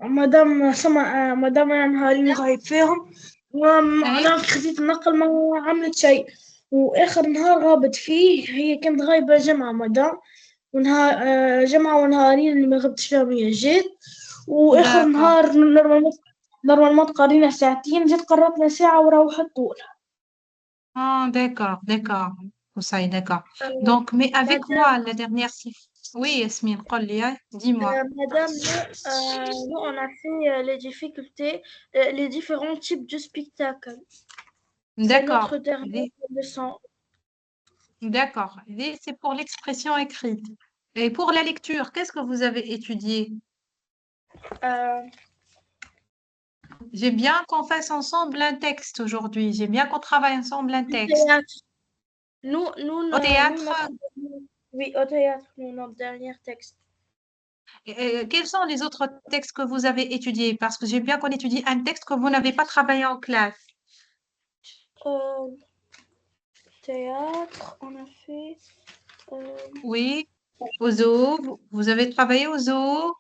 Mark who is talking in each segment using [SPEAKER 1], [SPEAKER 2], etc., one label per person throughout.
[SPEAKER 1] مادام أنا نهارين غايب فيهم،
[SPEAKER 2] أي
[SPEAKER 1] وأنا خديت النقل ما عملت شيء، وآخر نهار غابت فيه هي كانت غايبة جمعة مادام، ونهار جمعة ونهارين اللي ما غبتش فيهم هي جيت، وآخر
[SPEAKER 2] d'accord.
[SPEAKER 1] نهار نورمالمون تقرينا ساعتين، جيت قررتنا ساعة وروحت طول.
[SPEAKER 2] Ah, d'accord. Koussaï, d'accord. Donc, mais avec
[SPEAKER 1] مادام
[SPEAKER 2] moi, la dernière... Oui, Yasmine, قولي, dis-moi.
[SPEAKER 1] Madame, nous, on a fait les difficultés, les différents types de spectacles. C'est notre
[SPEAKER 2] D'accord.
[SPEAKER 1] dernière leçon.
[SPEAKER 2] D'accord. C'est pour l'expression écrite. Et pour la lecture, qu'est-ce que vous avez étudié?
[SPEAKER 1] Euh,
[SPEAKER 2] J'ai bien qu'on fasse ensemble un texte aujourd'hui. J'ai bien qu'on travaille ensemble un
[SPEAKER 1] du
[SPEAKER 2] texte.
[SPEAKER 1] théâtre.
[SPEAKER 2] Au théâtre,
[SPEAKER 1] Oui, au théâtre, notre dernier texte.
[SPEAKER 2] quels sont les autres textes que vous avez étudiés? Parce que j'ai bien qu'on étudie un texte que vous n'avez pas travaillé en classe.
[SPEAKER 1] Euh, Théâtre, on a fait. euh,
[SPEAKER 2] Oui, au zoo. Vous avez travaillé au zoo?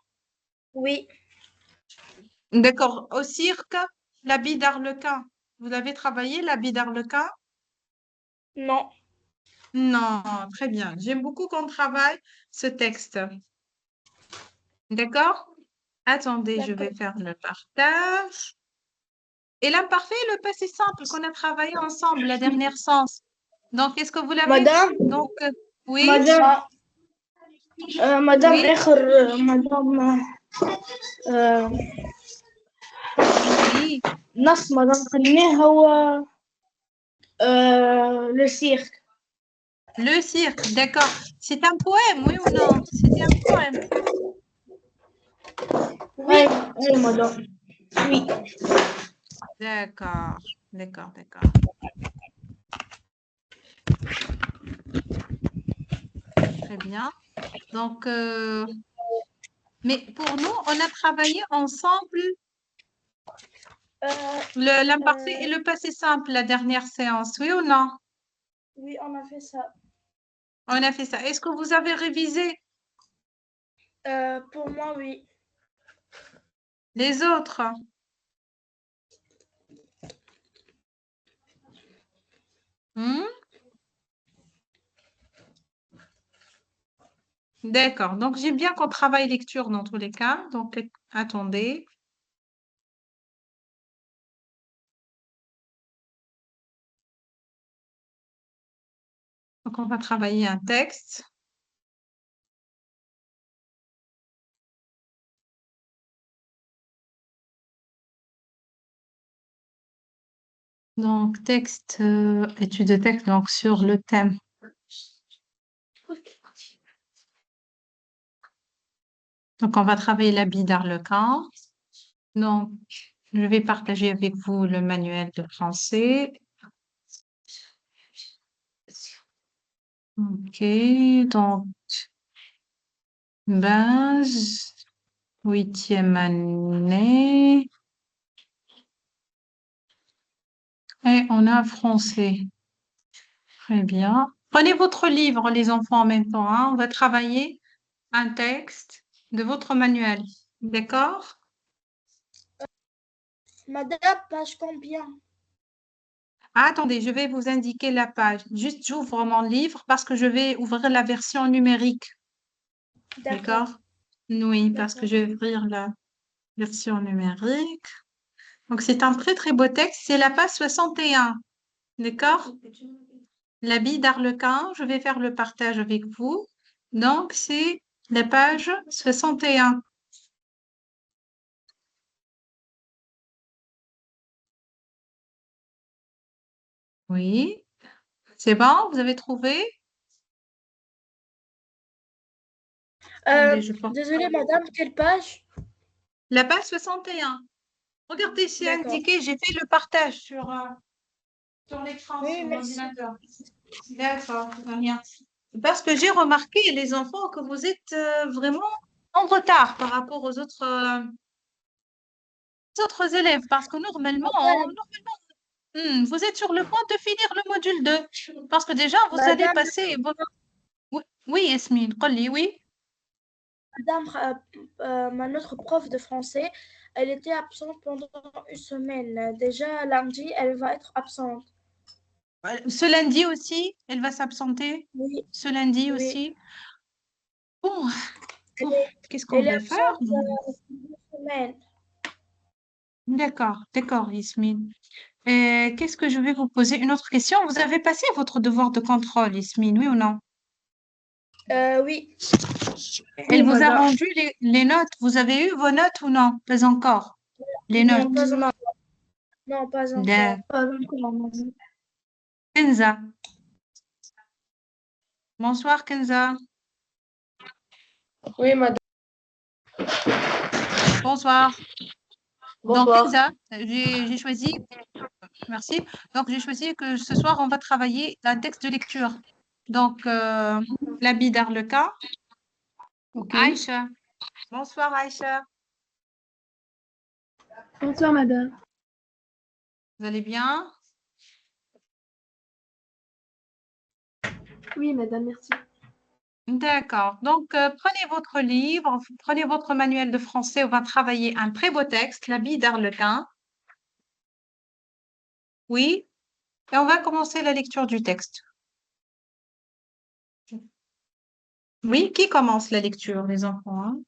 [SPEAKER 1] oui,
[SPEAKER 2] D'accord. Au cirque, l'habit d'Arlequin. Vous avez travaillé l'habit d'Arlequin?
[SPEAKER 1] non.
[SPEAKER 2] Non, très bien. J'aime beaucoup qu'on travaille ce texte. D'accord? Attendez, je vais
[SPEAKER 1] D'accord.
[SPEAKER 2] faire le partage. Et l'imparfait et le passé simple qu'on a travaillé ensemble la dernière séance. Donc, est-ce que vous l'avez vu?
[SPEAKER 1] Madame,
[SPEAKER 2] Donc, oui,
[SPEAKER 1] Madame, Madame
[SPEAKER 2] oui,
[SPEAKER 1] آخر Madame آه،
[SPEAKER 2] oui.
[SPEAKER 1] نص Madame خليناه هو le cirque.
[SPEAKER 2] Le cirque, d'accord. C'est un poème, oui ou non? C'était un poème.
[SPEAKER 1] Oui, oui, Madame. Oui.
[SPEAKER 2] D'accord, d'accord. Très bien. Donc, mais pour nous, on a travaillé ensemble
[SPEAKER 1] Euh,
[SPEAKER 2] l'imparfait et
[SPEAKER 1] euh,
[SPEAKER 2] le passé simple la dernière séance, oui ou non?
[SPEAKER 1] oui, on a fait ça.
[SPEAKER 2] On a fait ça. Est-ce que vous avez révisé
[SPEAKER 1] Pour moi, oui.
[SPEAKER 2] les autres? Hmm. D'accord. Donc, j'aime bien qu'on travaille lecture dans tous les cas. Donc, attendez. Donc, on va travailler un texte. Donc, texte, étude de texte, donc sur le thème. Donc, on va travailler l'habit d'Arlequin. Donc, je vais partager avec vous le manuel de français. Ok, donc, base, 8e année. Et on a français. Très bien. Prenez votre livre, les enfants, en même temps, hein. On va travailler un texte de votre manuel. D'accord?
[SPEAKER 1] Madame, page combien?
[SPEAKER 2] Ah, attendez, je vais vous indiquer la page. Juste, j'ouvre mon livre parce que je vais ouvrir la version numérique.
[SPEAKER 1] D'accord,
[SPEAKER 2] D'accord? Oui, parce que
[SPEAKER 1] d'accord.
[SPEAKER 2] je vais ouvrir la version numérique. Donc, c'est un très, très beau texte. C'est la page 61. D'accord? L'habit d'Arlequin, je vais faire le partage avec vous. Donc, c'est la page 61. Oui, c'est bon, vous avez trouvé? Attendez, je pense.
[SPEAKER 1] Désolée, madame, quelle page?
[SPEAKER 2] La page 61. Regardez, c'est
[SPEAKER 1] D'accord.
[SPEAKER 2] indiqué, j'ai fait le partage sur l'écran,
[SPEAKER 1] Oui,
[SPEAKER 2] sur
[SPEAKER 1] merci.
[SPEAKER 2] l'ordinateur. D'accord, rien. Parce que j'ai remarqué, les enfants, que vous êtes vraiment en retard par rapport aux autres élèves. Parce que normalement,
[SPEAKER 1] Madame,
[SPEAKER 2] vous êtes sur le point de finir le module 2. Parce que déjà, vous allez
[SPEAKER 1] madame,
[SPEAKER 2] passer... Oui, oui, Yasmine, قولي, oui.
[SPEAKER 1] notre prof de français, elle était absente pendant une semaine. Déjà, lundi, elle va être absente.
[SPEAKER 2] Ce lundi aussi, elle va s'absenter.
[SPEAKER 1] Oui,
[SPEAKER 2] Ce lundi
[SPEAKER 1] oui.
[SPEAKER 2] aussi. Bon,
[SPEAKER 1] Elle
[SPEAKER 2] bon,
[SPEAKER 1] est,
[SPEAKER 2] qu'est-ce qu'on
[SPEAKER 1] elle est
[SPEAKER 2] va faire?
[SPEAKER 1] absente une semaine.
[SPEAKER 2] D'accord, Yasmine. Qu'est-ce que je vais vous poser? Une autre question. Vous avez passé votre devoir de contrôle, Yasmine, oui ou non?
[SPEAKER 1] Oui,
[SPEAKER 2] Elle
[SPEAKER 1] oui,
[SPEAKER 2] vous a
[SPEAKER 1] madame.
[SPEAKER 2] rendu les notes. Vous avez eu vos notes ou non? Pas encore. Les
[SPEAKER 1] Non,
[SPEAKER 2] notes.
[SPEAKER 1] pas encore. Non, pas
[SPEAKER 2] De
[SPEAKER 1] encore. Pas encore, madame.
[SPEAKER 2] Kenza. Bonsoir, Kenza.
[SPEAKER 3] Oui, madame.
[SPEAKER 2] Bonsoir. Donc,
[SPEAKER 3] Bonsoir.
[SPEAKER 2] Kenza, j'ai choisi, merci. Donc, j'ai choisi que ce soir, on va travailler un texte de lecture. Donc, l'habit d'Arlequin.
[SPEAKER 3] Ok.
[SPEAKER 2] Aïcha. Bonsoir, Aïcha.
[SPEAKER 3] Bonsoir, madame.
[SPEAKER 2] Vous allez bien?
[SPEAKER 3] Oui, madame, merci.
[SPEAKER 2] D'accord. Donc, prenez votre livre, prenez votre manuel de français. On va travailler un très beau texte, l'habit d'Arlequin. Oui. Et on va commencer la lecture du texte. Oui, qui commence la lecture, les enfants, hein?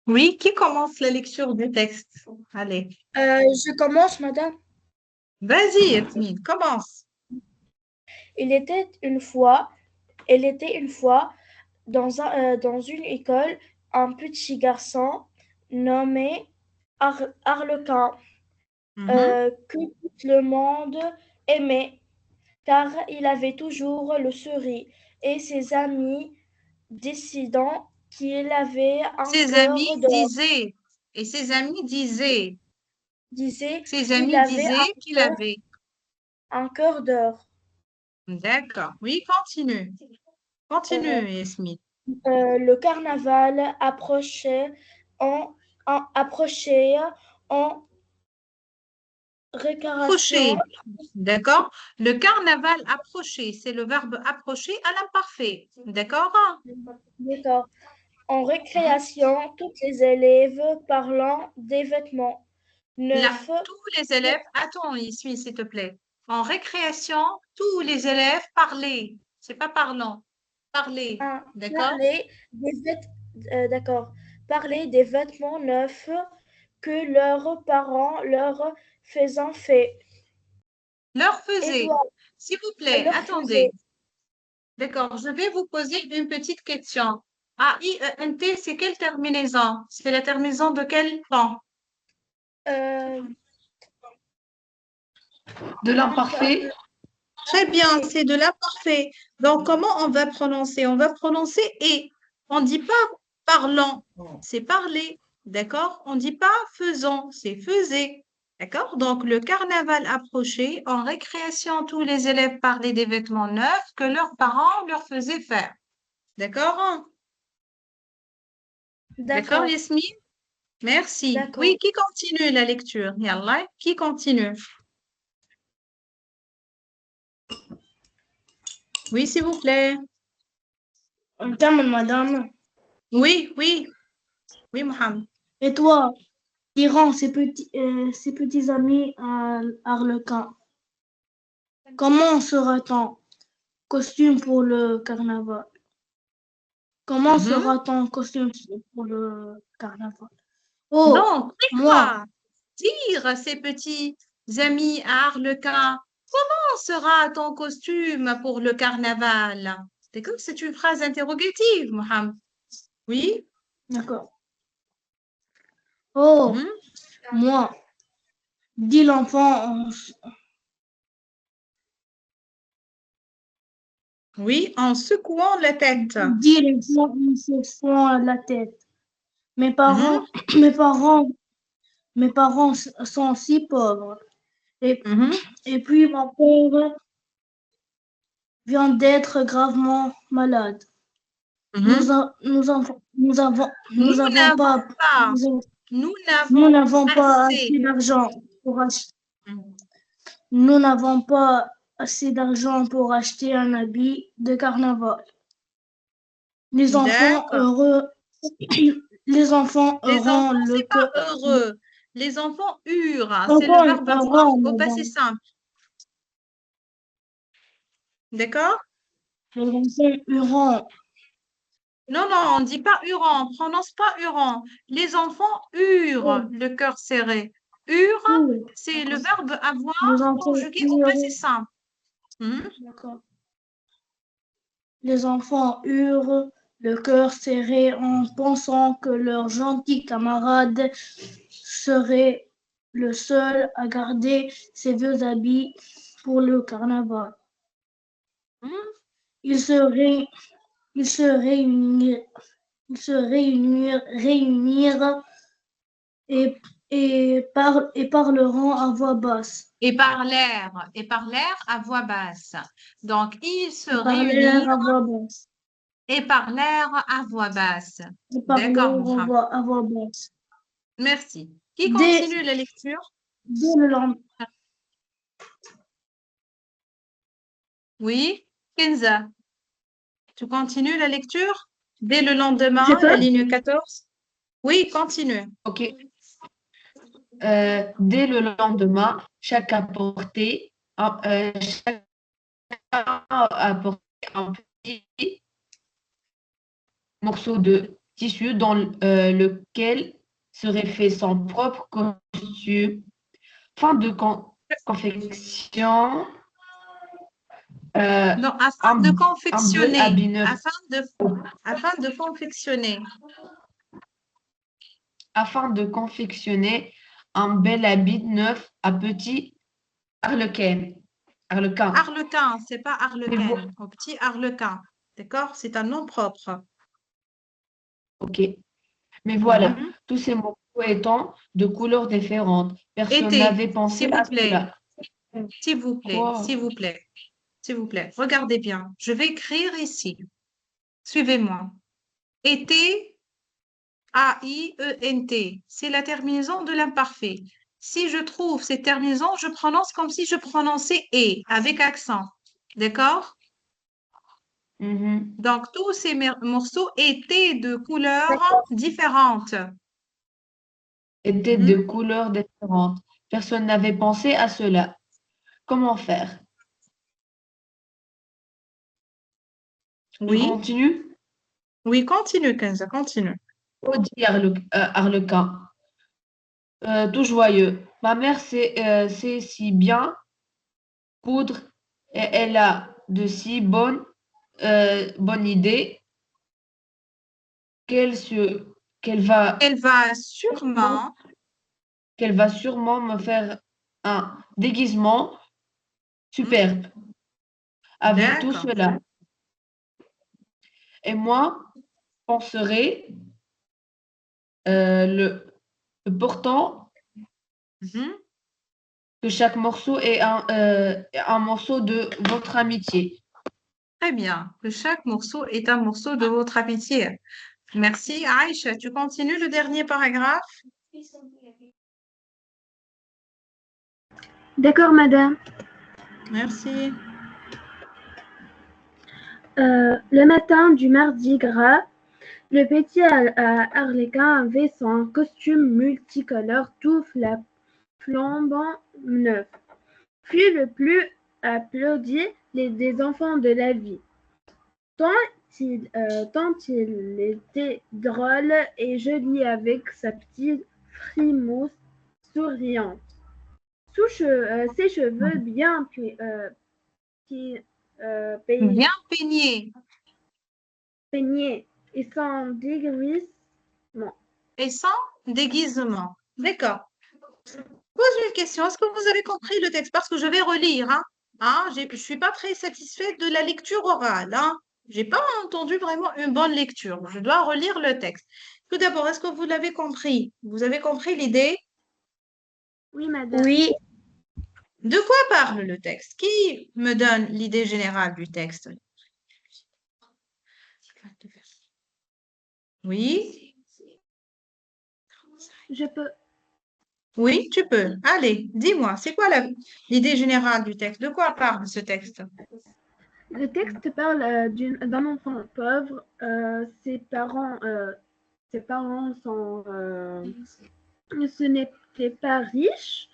[SPEAKER 2] Oui, qui commence la lecture du texte? Allez,
[SPEAKER 1] Je commence, madame.
[SPEAKER 2] vas-y, Yasmine, commence.
[SPEAKER 1] Il était une fois, il était une fois dans une école un petit garçon nommé Arlequin,
[SPEAKER 2] Mhm.
[SPEAKER 1] que tout le monde aimait, car il avait toujours le sourire et ses amis décidant qu'il avait un
[SPEAKER 2] Ses amis
[SPEAKER 1] cœur d'or,
[SPEAKER 2] disaient, et ses amis disaient,
[SPEAKER 1] disaient
[SPEAKER 2] ses
[SPEAKER 1] qu'il
[SPEAKER 2] amis
[SPEAKER 1] avait
[SPEAKER 2] disaient qu'il avait.
[SPEAKER 1] un cœur d'or.
[SPEAKER 2] D'accord. Oui, continue.
[SPEAKER 1] Euh,
[SPEAKER 2] Continue, Yasmine.
[SPEAKER 1] le carnaval en, approchait en récréation.
[SPEAKER 2] Approcher. D'accord? Le carnaval approcher, c'est le verbe approcher à l'imparfait. D'accord?
[SPEAKER 1] D'accord. En
[SPEAKER 2] Mhm.
[SPEAKER 1] récréation, tous les élèves parlant des vêtements
[SPEAKER 2] Là,
[SPEAKER 1] neufs.
[SPEAKER 2] tous les élèves, attends, Yasmine, s'il te plaît. En récréation, tous les élèves parlaient. C'est pas parlant. Parler.
[SPEAKER 1] Un,
[SPEAKER 2] D'accord?
[SPEAKER 1] parler d'accord. Parler des vêtements neufs que leurs parents leur faisaient fait.
[SPEAKER 2] Leur
[SPEAKER 1] Et
[SPEAKER 2] faisait.
[SPEAKER 1] toi,
[SPEAKER 2] S'il vous
[SPEAKER 1] elle
[SPEAKER 2] plaît,
[SPEAKER 1] leur faisait.
[SPEAKER 2] attendez. D'accord, je vais vous poser une petite question. A-I-E-N-T, c'est quelle terminaison? C'est la terminaison de quel temps?
[SPEAKER 1] Euh,
[SPEAKER 3] De l'imparfait.
[SPEAKER 2] Très bien, c'est de l'imparfait. Donc, comment on va prononcer? On va prononcer et. On ne dit pas parlant, c'est parler. D'accord? On ne dit pas faisant, c'est faisait. D'accord? Donc, le carnaval approchait. En récréation, tous les élèves parlaient des vêtements neufs que leurs parents leur faisaient faire. D'accord? D'accord,
[SPEAKER 1] d'accord,
[SPEAKER 2] Yasmine? Merci. Oui,
[SPEAKER 1] d'accord.
[SPEAKER 2] qui continue la lecture? Yallah, qui continue? Oui, s'il vous plaît.
[SPEAKER 1] On termine, madame.
[SPEAKER 2] Oui, oui, oui, Mohamed.
[SPEAKER 1] Et toi, Iran, ses petits amis Arlequin, comment sera ton costume pour le carnaval? Comment
[SPEAKER 2] Mhm.
[SPEAKER 1] sera ton costume pour le carnaval? Oh,
[SPEAKER 2] Donc,
[SPEAKER 1] moi,
[SPEAKER 2] dis-moi, dire ces petits amis à Arlequin, comment sera ton costume pour le carnaval? D'accord, c'est une phrase interrogative, Mohamed. Oui?
[SPEAKER 1] d'accord. Oh,
[SPEAKER 2] Mhm.
[SPEAKER 1] moi, dit l'enfant,
[SPEAKER 2] Oui, en secouant la tête.
[SPEAKER 1] dit l'enfant en se fouant la tête. Mes
[SPEAKER 2] Mhm.
[SPEAKER 1] parents, mes parents, mes parents sont si pauvres. Et,
[SPEAKER 2] Mhm.
[SPEAKER 1] et puis mon père vient d'être gravement malade. Nous, a- nous avons, nous avons,
[SPEAKER 2] Nous
[SPEAKER 1] nous avons
[SPEAKER 2] n'avons
[SPEAKER 1] pas,
[SPEAKER 2] pas,
[SPEAKER 1] nous
[SPEAKER 2] nous
[SPEAKER 1] nous
[SPEAKER 2] n'avons
[SPEAKER 1] n'avons pas
[SPEAKER 2] assez.
[SPEAKER 1] assez d'argent pour acheter.
[SPEAKER 2] Mhm.
[SPEAKER 1] Nous n'avons pas assez d'argent pour acheter un habit de carnaval. Les enfants
[SPEAKER 2] D'accord.
[SPEAKER 1] heureux, les enfants
[SPEAKER 2] Les
[SPEAKER 1] auront
[SPEAKER 2] enfants,
[SPEAKER 1] le
[SPEAKER 2] c'est pas
[SPEAKER 1] cœur.
[SPEAKER 2] heureux. Les enfants eurent, hein. C'est le
[SPEAKER 1] Auront,
[SPEAKER 2] verbe avoir
[SPEAKER 1] auront,
[SPEAKER 2] au passé
[SPEAKER 1] madame.
[SPEAKER 2] simple. D'accord?
[SPEAKER 1] Les enfants auront.
[SPEAKER 2] Non, non, on ne dit pas hurant, on ne prononce pas hurant. Les enfants eurent
[SPEAKER 1] Oh,
[SPEAKER 2] le cœur serré. Eurent,
[SPEAKER 1] oh,
[SPEAKER 2] c'est le
[SPEAKER 1] d'accord.
[SPEAKER 2] verbe
[SPEAKER 1] Les
[SPEAKER 2] avoir
[SPEAKER 1] enfants
[SPEAKER 2] conjugué au passé
[SPEAKER 1] eurent.
[SPEAKER 2] simple. Hmm?
[SPEAKER 1] D'accord. Les enfants eurent le cœur serré en pensant que leur gentil camarade serait le seul à garder ses vieux habits pour le carnaval.
[SPEAKER 2] Hmm?
[SPEAKER 1] Ils se, ré- ils se réunirent, réunirent et parleront à voix basse.
[SPEAKER 2] Et parlèrent à voix basse. Donc, ils se
[SPEAKER 1] Et parlèrent
[SPEAKER 2] réunirent
[SPEAKER 1] à voix basse.
[SPEAKER 2] et parlèrent à voix basse.
[SPEAKER 1] Et
[SPEAKER 2] D'accord,
[SPEAKER 1] parlèrent
[SPEAKER 2] Mohamed.
[SPEAKER 1] à voix basse.
[SPEAKER 2] Merci. Qui
[SPEAKER 1] Dès,
[SPEAKER 2] continue la lecture?
[SPEAKER 1] dès le lendemain.
[SPEAKER 2] Oui, Kenza. Tu continues la lecture? Dès le lendemain,
[SPEAKER 3] C'est
[SPEAKER 2] la
[SPEAKER 3] ça?
[SPEAKER 2] ligne 14. Oui, continue.
[SPEAKER 3] Ok. Dès le lendemain, chacun portait chacun apportait un petit morceau de tissu dans lequel serait fait son propre costume. Fin de confection.
[SPEAKER 2] Non, afin de
[SPEAKER 3] Un bel
[SPEAKER 2] confectionner,
[SPEAKER 3] habit neuf.
[SPEAKER 2] afin de confectionner.
[SPEAKER 3] Afin de confectionner un bel habit neuf à petit arlequin. Arlequin.
[SPEAKER 2] Arlequin, c'est pas
[SPEAKER 3] Mais vo-
[SPEAKER 2] arlequin, au petit arlequin. D'accord? C'est un nom propre.
[SPEAKER 3] Ok. Mais voilà,
[SPEAKER 2] Mhm.
[SPEAKER 3] tous ces morceaux étant de couleurs différentes. Personne
[SPEAKER 2] Été,
[SPEAKER 3] n'avait pensé
[SPEAKER 2] s'il
[SPEAKER 3] à
[SPEAKER 2] vous plaît,
[SPEAKER 3] cela.
[SPEAKER 2] s'il vous plaît,
[SPEAKER 3] Quoi?
[SPEAKER 2] s'il vous plaît, s'il vous plaît. Regardez bien. Je vais écrire ici. Suivez-moi. Été, A-I-E-N-T. C'est la terminaison de l'imparfait. Si je trouve cette terminaison, je prononce comme si je prononçais et, avec accent. D'accord?
[SPEAKER 3] Mhm.
[SPEAKER 2] Donc, tous ces morceaux étaient de couleurs différentes.
[SPEAKER 3] Étaient de
[SPEAKER 2] Mhm.
[SPEAKER 3] couleurs différentes. Personne n'avait pensé à cela. Comment faire? Je
[SPEAKER 2] Oui,
[SPEAKER 3] continue?
[SPEAKER 2] oui, continue, Kenza, continue.
[SPEAKER 3] Oh, dit Arlequin, tout joyeux. Ma mère sait si bien coudre et elle a de si bonnes idées qu'elle se, qu'elle va,
[SPEAKER 2] Elle va sûrement,
[SPEAKER 3] qu'elle va sûrement me faire un déguisement
[SPEAKER 2] hmm,
[SPEAKER 3] superbe avec tout
[SPEAKER 2] d'accord,
[SPEAKER 3] cela. Et moi, penserai le portant
[SPEAKER 2] mhm,
[SPEAKER 3] que chaque morceau est un morceau de votre amitié.
[SPEAKER 2] très bien, que chaque morceau est un morceau de votre amitié. Merci, Aïcha. Tu continues le dernier paragraphe?
[SPEAKER 3] D'accord, madame.
[SPEAKER 2] Merci.
[SPEAKER 3] Le matin du mardi gras, le petit Arlequin avait son costume multicolore tout flambant neuf. Fut le plus applaudi des enfants de la vie. Tant tant il était drôle et joli avec sa petite frimousse souriante. Ses cheveux bien pi-
[SPEAKER 2] Bien peigné.
[SPEAKER 3] peignés et son déguisement.
[SPEAKER 2] Et sans déguisement. D'accord. Pose une question. Est-ce que vous avez compris le texte? Parce que je vais relire. Je ne suis pas très satisfaite de la lecture orale. Je n'ai pas entendu vraiment une bonne lecture. Je dois relire le texte. Tout d'abord, est-ce que vous l'avez compris? Vous avez compris l'idée?
[SPEAKER 3] Oui, madame.
[SPEAKER 1] Oui,
[SPEAKER 2] De quoi parle le texte? Qui me donne l'idée générale du texte? Oui,
[SPEAKER 1] Je peux.
[SPEAKER 2] oui, tu peux. Allez, dis-moi, c'est quoi l'idée générale du texte? De quoi parle ce texte?
[SPEAKER 1] Le texte parle d'un enfant pauvre. Ses parents sont, ce n'étaient pas riches.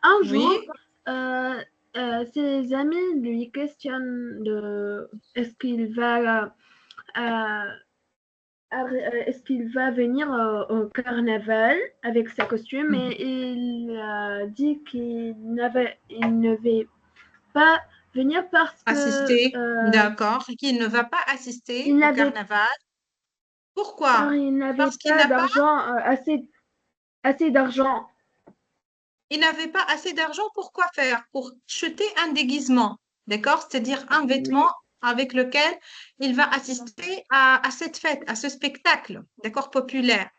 [SPEAKER 1] Un jour,
[SPEAKER 2] Oui,
[SPEAKER 1] euh, ses amis lui questionnent de est-ce qu'il va est-ce qu'il va venir au carnaval avec sa costume et il dit il ne va pas venir parce que
[SPEAKER 2] assister, d'accord, qu'il ne va pas assister
[SPEAKER 1] il
[SPEAKER 2] au
[SPEAKER 1] n'avait
[SPEAKER 2] carnaval.
[SPEAKER 1] car
[SPEAKER 2] Pourquoi?
[SPEAKER 1] il n'avait
[SPEAKER 2] Parce qu'il
[SPEAKER 1] pas
[SPEAKER 2] n'a pas
[SPEAKER 1] d'argent assez d'argent.
[SPEAKER 2] Il n'avait pas assez d'argent pour quoi faire? Pour acheter un déguisement, d'accord? C'est-à-dire un vêtement
[SPEAKER 1] Oui,
[SPEAKER 2] avec lequel il va assister à cette fête, à ce spectacle, d'accord, populaire,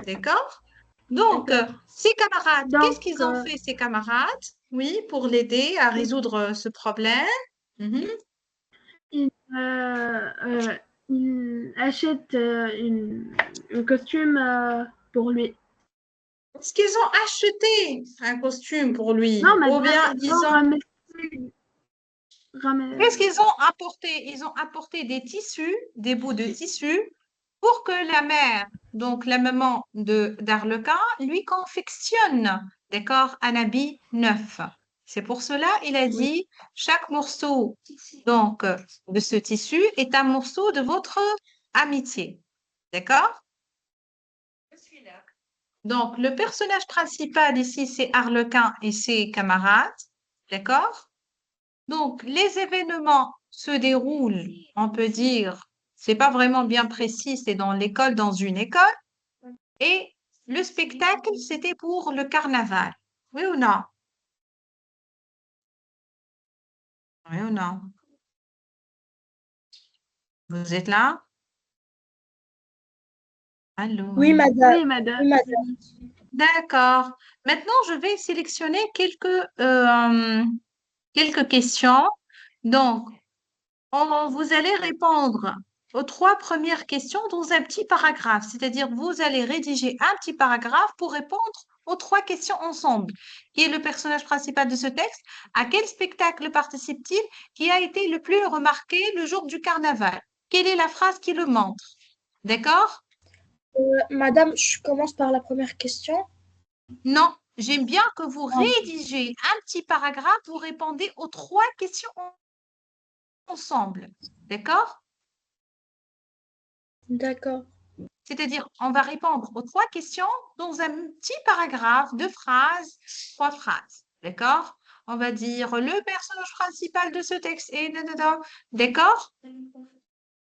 [SPEAKER 2] d'accord? Donc,
[SPEAKER 1] d'accord.
[SPEAKER 2] ses camarades, qu'est-ce
[SPEAKER 1] Donc
[SPEAKER 2] qu'ils ont fait, ses camarades? Oui, pour l'aider à résoudre ce problème. Mhm.
[SPEAKER 1] il, euh, euh, il achète un costume pour lui.
[SPEAKER 2] Est-ce qu'ils ont acheté un costume pour
[SPEAKER 1] Non,
[SPEAKER 2] lui? Ou
[SPEAKER 1] madame,
[SPEAKER 2] bien
[SPEAKER 1] ils
[SPEAKER 2] ils
[SPEAKER 1] ont
[SPEAKER 2] ont Qu'est-ce
[SPEAKER 1] ramassé.
[SPEAKER 2] qu'ils ont apporté? Ils ont apporté des tissus, des bouts de tissus, pour que la mère, donc la maman de d'Arlequin, lui confectionne, d'accord, un habit neuf. C'est pour cela, il a
[SPEAKER 1] Oui,
[SPEAKER 2] dit, chaque morceau, donc, de ce tissu est un morceau de votre amitié. D'accord? Donc, le personnage principal ici, c'est Arlequin et ses camarades. D'accord? Donc, les événements se déroulent, on peut dire, c'est pas vraiment bien précis, c'est dans l'école, dans une école, et le spectacle, c'était pour le carnaval. Oui ou non? Oui ou non? Vous êtes là?
[SPEAKER 1] oui,
[SPEAKER 2] Allô?
[SPEAKER 1] madame. Oui, madame. Oui, madame.
[SPEAKER 2] D'accord. Maintenant, je vais sélectionner quelques questions. Donc, vous allez répondre aux trois premières questions dans un petit paragraphe, c'est-à-dire vous allez rédiger un petit paragraphe pour répondre aux trois questions ensemble. Qui est le personnage principal de ce texte? À quel spectacle participe-t-il? Qui a été le plus remarqué le jour du carnaval? Quelle est la phrase qui le montre? D'accord?
[SPEAKER 1] Madame, je commence par la première question.
[SPEAKER 2] Non, j'aime bien que vous
[SPEAKER 1] Ah,
[SPEAKER 2] rédigez un petit paragraphe, vous répondez aux trois questions ensemble. D'accord?
[SPEAKER 1] d'accord.
[SPEAKER 2] C'est-à-dire, on va répondre aux trois questions dans un petit paragraphe, deux phrases, trois phrases. D'accord? On va dire le personnage principal de ce texte est nanana. D'accord?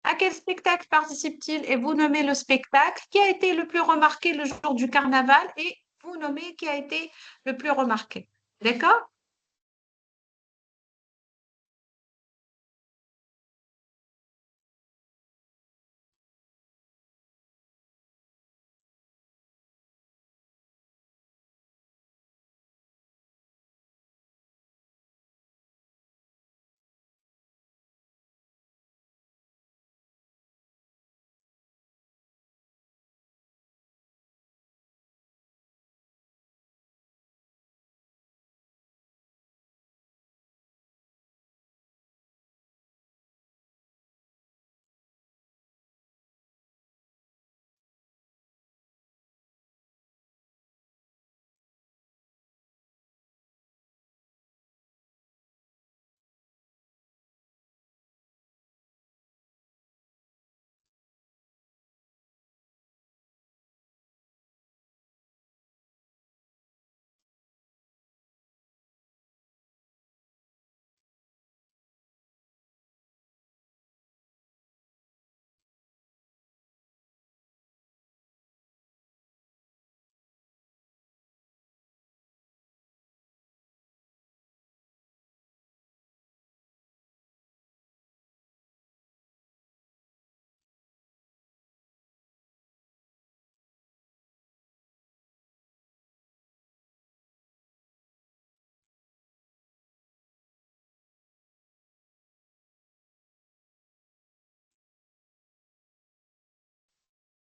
[SPEAKER 2] À quel spectacle participe-t-il? Et vous nommez le spectacle qui a été le plus remarqué le jour du carnaval et vous nommez qui a été le plus remarqué. D'accord?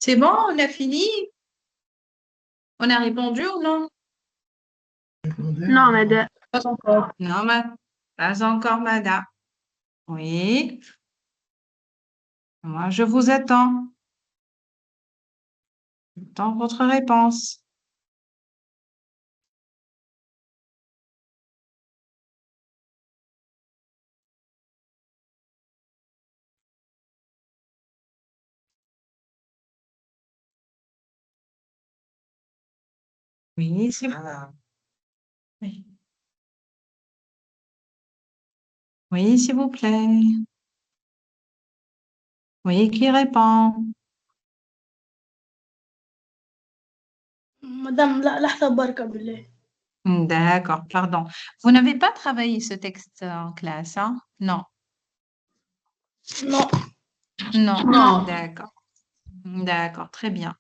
[SPEAKER 2] C'est bon, on a fini? On a répondu ou non?
[SPEAKER 3] Non, madame. Pas encore.
[SPEAKER 2] Non, pas encore, madame. Oui, moi, je vous attends. J'attends votre réponse. Oui, c'est bon. Oui, oui, s'il vous plaît. Oui, qui répond?
[SPEAKER 1] Madame, لحظة بركة بالله.
[SPEAKER 2] D'accord, pardon. Vous n'avez pas travaillé ce texte en classe, hein? Non,
[SPEAKER 1] Non.
[SPEAKER 2] non.
[SPEAKER 3] Non.
[SPEAKER 2] D'accord, d'accord, très bien.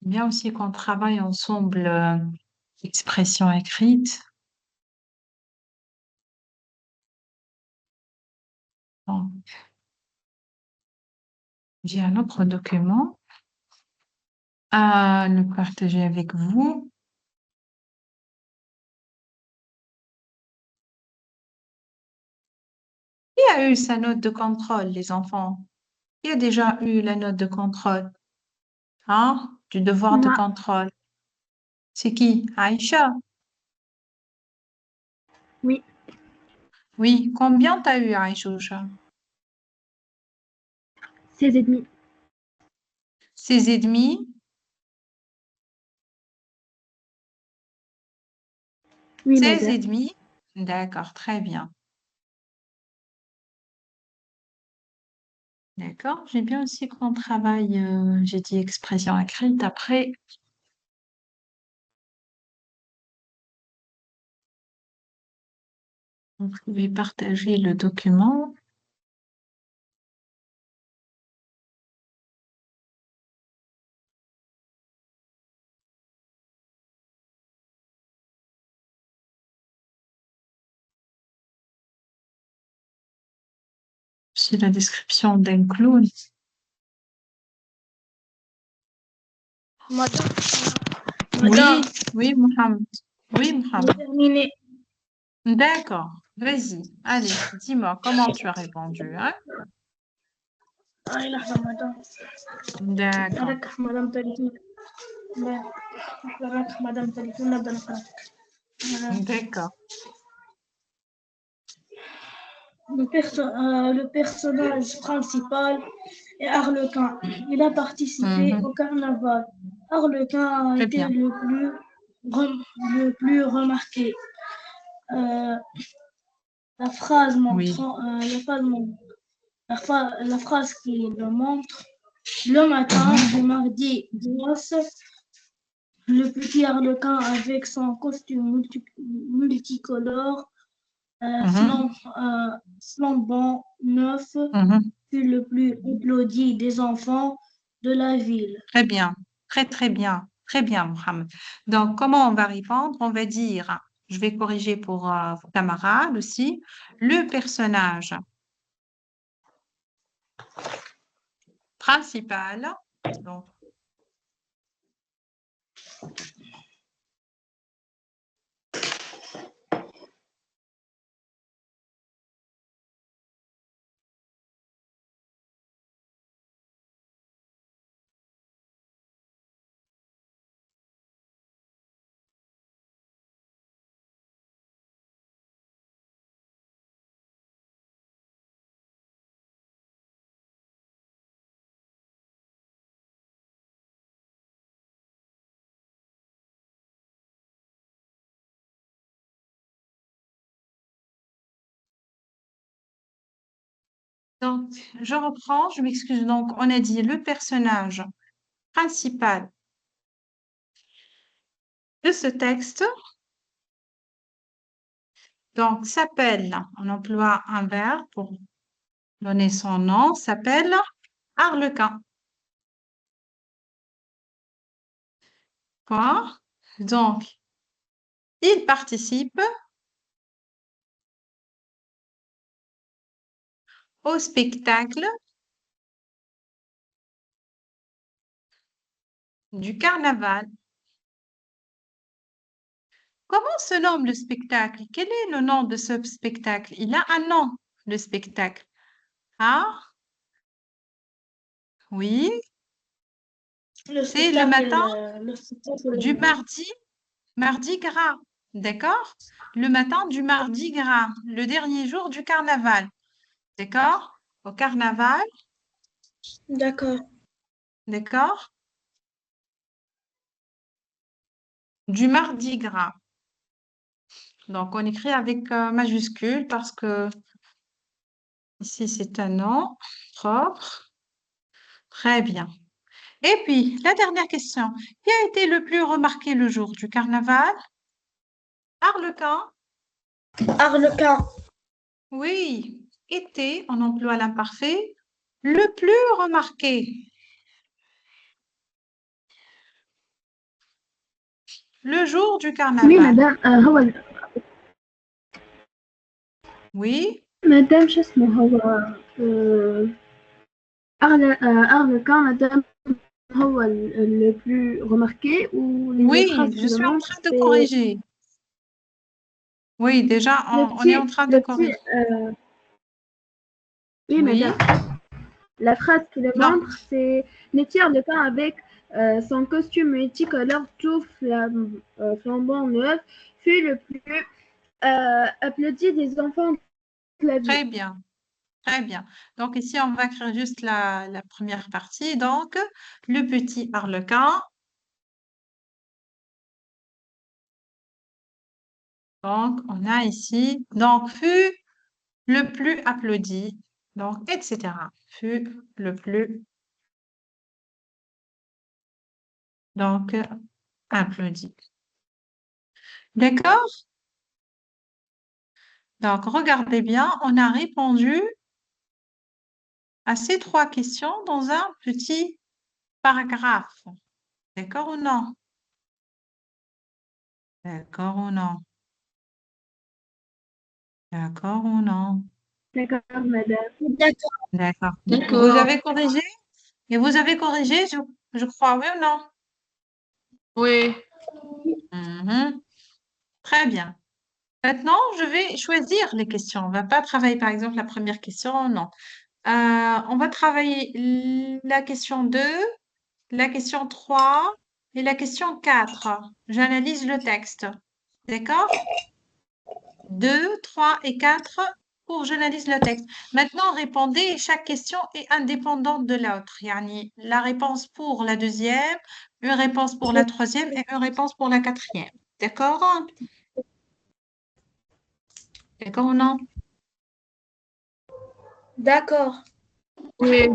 [SPEAKER 2] Bien aussi qu'on travaille ensemble expression écrite. Bon, j'ai un autre document à le partager avec vous. Qui a eu sa note de contrôle, les enfants? Qui a déjà eu la note de contrôle? Hein? Du devoir de
[SPEAKER 1] Non.
[SPEAKER 2] contrôle. C'est qui? Aïcha?
[SPEAKER 1] Oui.
[SPEAKER 2] Oui. Combien t'as eu, Aïcha?
[SPEAKER 1] 16,5.
[SPEAKER 2] 16,5?
[SPEAKER 1] Oui,
[SPEAKER 2] 16
[SPEAKER 1] madame.
[SPEAKER 2] et demi? D'accord, très bien. D'accord. J'ai bien aussi qu'on travaille, j'ai dit expression écrite. Après, vous pouvez partager le document. C'est la description d'un clown.
[SPEAKER 1] Madame.
[SPEAKER 2] Oui,
[SPEAKER 1] Madame,
[SPEAKER 2] oui, Mohamed. Oui,
[SPEAKER 1] j'ai
[SPEAKER 2] Mohamed.
[SPEAKER 1] terminé.
[SPEAKER 2] D'accord. Vas-y. Allez, dis-moi comment tu as répondu, hein?
[SPEAKER 1] أي لحظة مدام.
[SPEAKER 2] D'accord.
[SPEAKER 1] أركح مدام تليفون. لا. أركح مدام تليفون نبدأ نقرأ.
[SPEAKER 2] D'accord.
[SPEAKER 1] Le personnage principal est Arlequin. Il a participé
[SPEAKER 2] Mhm.
[SPEAKER 1] au carnaval. Arlequin a
[SPEAKER 2] Très
[SPEAKER 1] été
[SPEAKER 2] bien.
[SPEAKER 1] le plus remarqué. Euh, la phrase
[SPEAKER 2] Oui.
[SPEAKER 1] montrant, la phrase qui le montre. Le matin
[SPEAKER 2] Mhm.
[SPEAKER 1] du mardi de noces, le petit Arlequin avec son costume multicolore,
[SPEAKER 2] Mhm.
[SPEAKER 1] flambant neuf,
[SPEAKER 2] Mhm.
[SPEAKER 1] fut le plus applaudi des enfants de la ville.
[SPEAKER 2] Très bien. Très, très bien. Très bien, Mohamed. Donc, comment on va répondre? On va dire, je vais corriger pour vos camarades aussi, le personnage principal. Donc, donc, je reprends, je m'excuse. Donc, on a dit le personnage principal de ce texte Donc, s'appelle, on emploie un verbe pour donner son nom, s'appelle Arlequin. Quoi? Donc, il participe au spectacle du carnaval. Comment se nomme le spectacle? Quel est le nom de ce spectacle? Il a un nom, le spectacle. Ah, oui,
[SPEAKER 1] Le
[SPEAKER 2] c'est le
[SPEAKER 1] spectacle,
[SPEAKER 2] matin
[SPEAKER 1] le spectacle,
[SPEAKER 2] du mardi gras. D'accord? Le matin du mardi gras, le dernier jour du carnaval. D'accord? Au carnaval,
[SPEAKER 1] d'accord.
[SPEAKER 2] d'accord? Du mardi gras. Donc, on écrit avec majuscule parce que ici, c'est un nom propre. Très bien. Et puis, la dernière question. Qui a été le plus remarqué le jour du carnaval? Arlequin?
[SPEAKER 1] Arlequin.
[SPEAKER 2] Oui. Était, on emploie l'imparfait, le plus remarqué. Le jour du
[SPEAKER 4] Oui,
[SPEAKER 2] carnaval.
[SPEAKER 4] madame هو
[SPEAKER 2] Oui.
[SPEAKER 4] مادام شو اسمه هو أغلى مادام هو le plus remarqué ou les
[SPEAKER 2] Oui,
[SPEAKER 4] phrases
[SPEAKER 2] je
[SPEAKER 4] qui le
[SPEAKER 2] suis en
[SPEAKER 4] montrent
[SPEAKER 2] train de
[SPEAKER 4] c'est
[SPEAKER 2] corriger. Oui, déjà, on est en train de
[SPEAKER 4] le petit
[SPEAKER 2] corriger.
[SPEAKER 4] oui madame
[SPEAKER 2] Oui.
[SPEAKER 4] la phrase qui le
[SPEAKER 2] Non.
[SPEAKER 4] montre c'est Nettie le temps avec son costume multicolore tout flambant neuf fut le plus applaudi des enfants de la ville.
[SPEAKER 2] Très bien. Très bien. Donc ici, on va créer juste la première partie. Donc, le petit arlequin. Donc, on a ici, donc, fut le plus applaudi. Donc, etc. Fut le plus, donc, applaudi. D'accord? Donc, regardez bien, on a répondu à ces trois questions dans un petit paragraphe. D'accord ou non? D'accord ou non? D'accord ou non?
[SPEAKER 4] D'accord, madame.
[SPEAKER 1] D'accord.
[SPEAKER 2] D'accord. Vous
[SPEAKER 3] D'accord.
[SPEAKER 2] avez corrigé? Et vous avez corrigé, je crois, oui ou non?
[SPEAKER 3] Oui.
[SPEAKER 2] Mhm. Très bien. Maintenant, je vais choisir les questions. On ne va pas travailler, par exemple, la première question, non. On va travailler la question 2, la question 3 et la question 4. J'analyse le texte. D'accord? 2, 3 et 4 pour j'analyse le texte. Maintenant, répondez, chaque question est indépendante de l'autre. Yani, la réponse pour la deuxième, une réponse pour la troisième et une réponse pour la quatrième. D'accord? D'accord ou non?
[SPEAKER 1] D'accord.
[SPEAKER 3] Oui.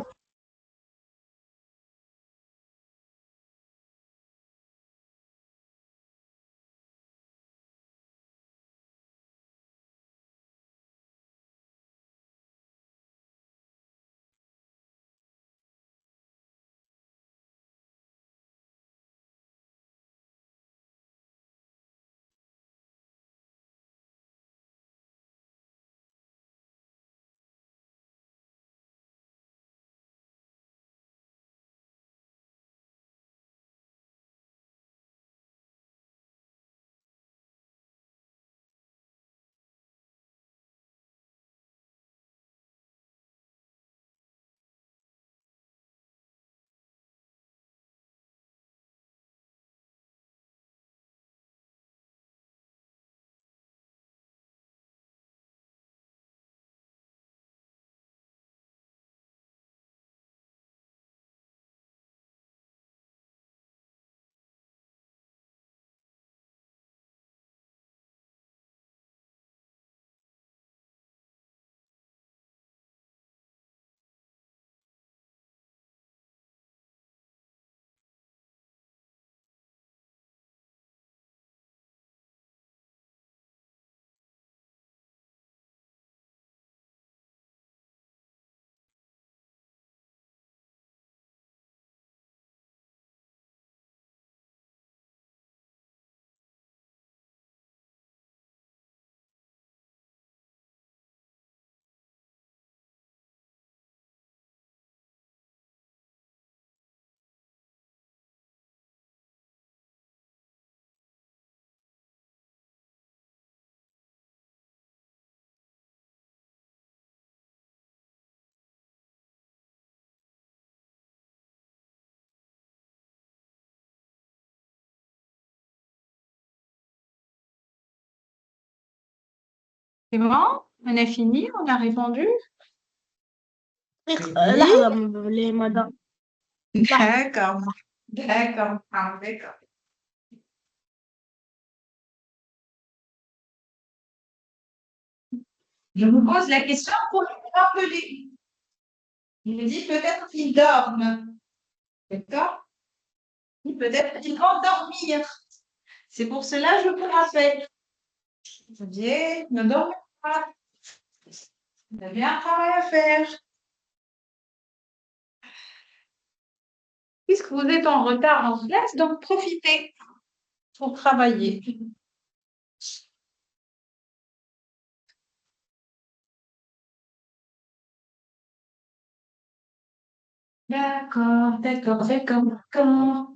[SPEAKER 2] C'est bon? On a fini? On a répondu?
[SPEAKER 1] لحظة ليه مدام لحظة
[SPEAKER 2] D'accord. D'accord. Ah, d'accord. Je vous pose la question pour le rappeler. Il me dit peut-être qu'il dorme. D'accord? Peut-être qu'il va dormir. C'est pour cela que je vous rappelle. Je dis, ne dormez pas. Vous avez un travail à faire. Puisque vous êtes en retard en classe, donc profitez pour travailler. D'accord, d'accord, d'accord, d'accord.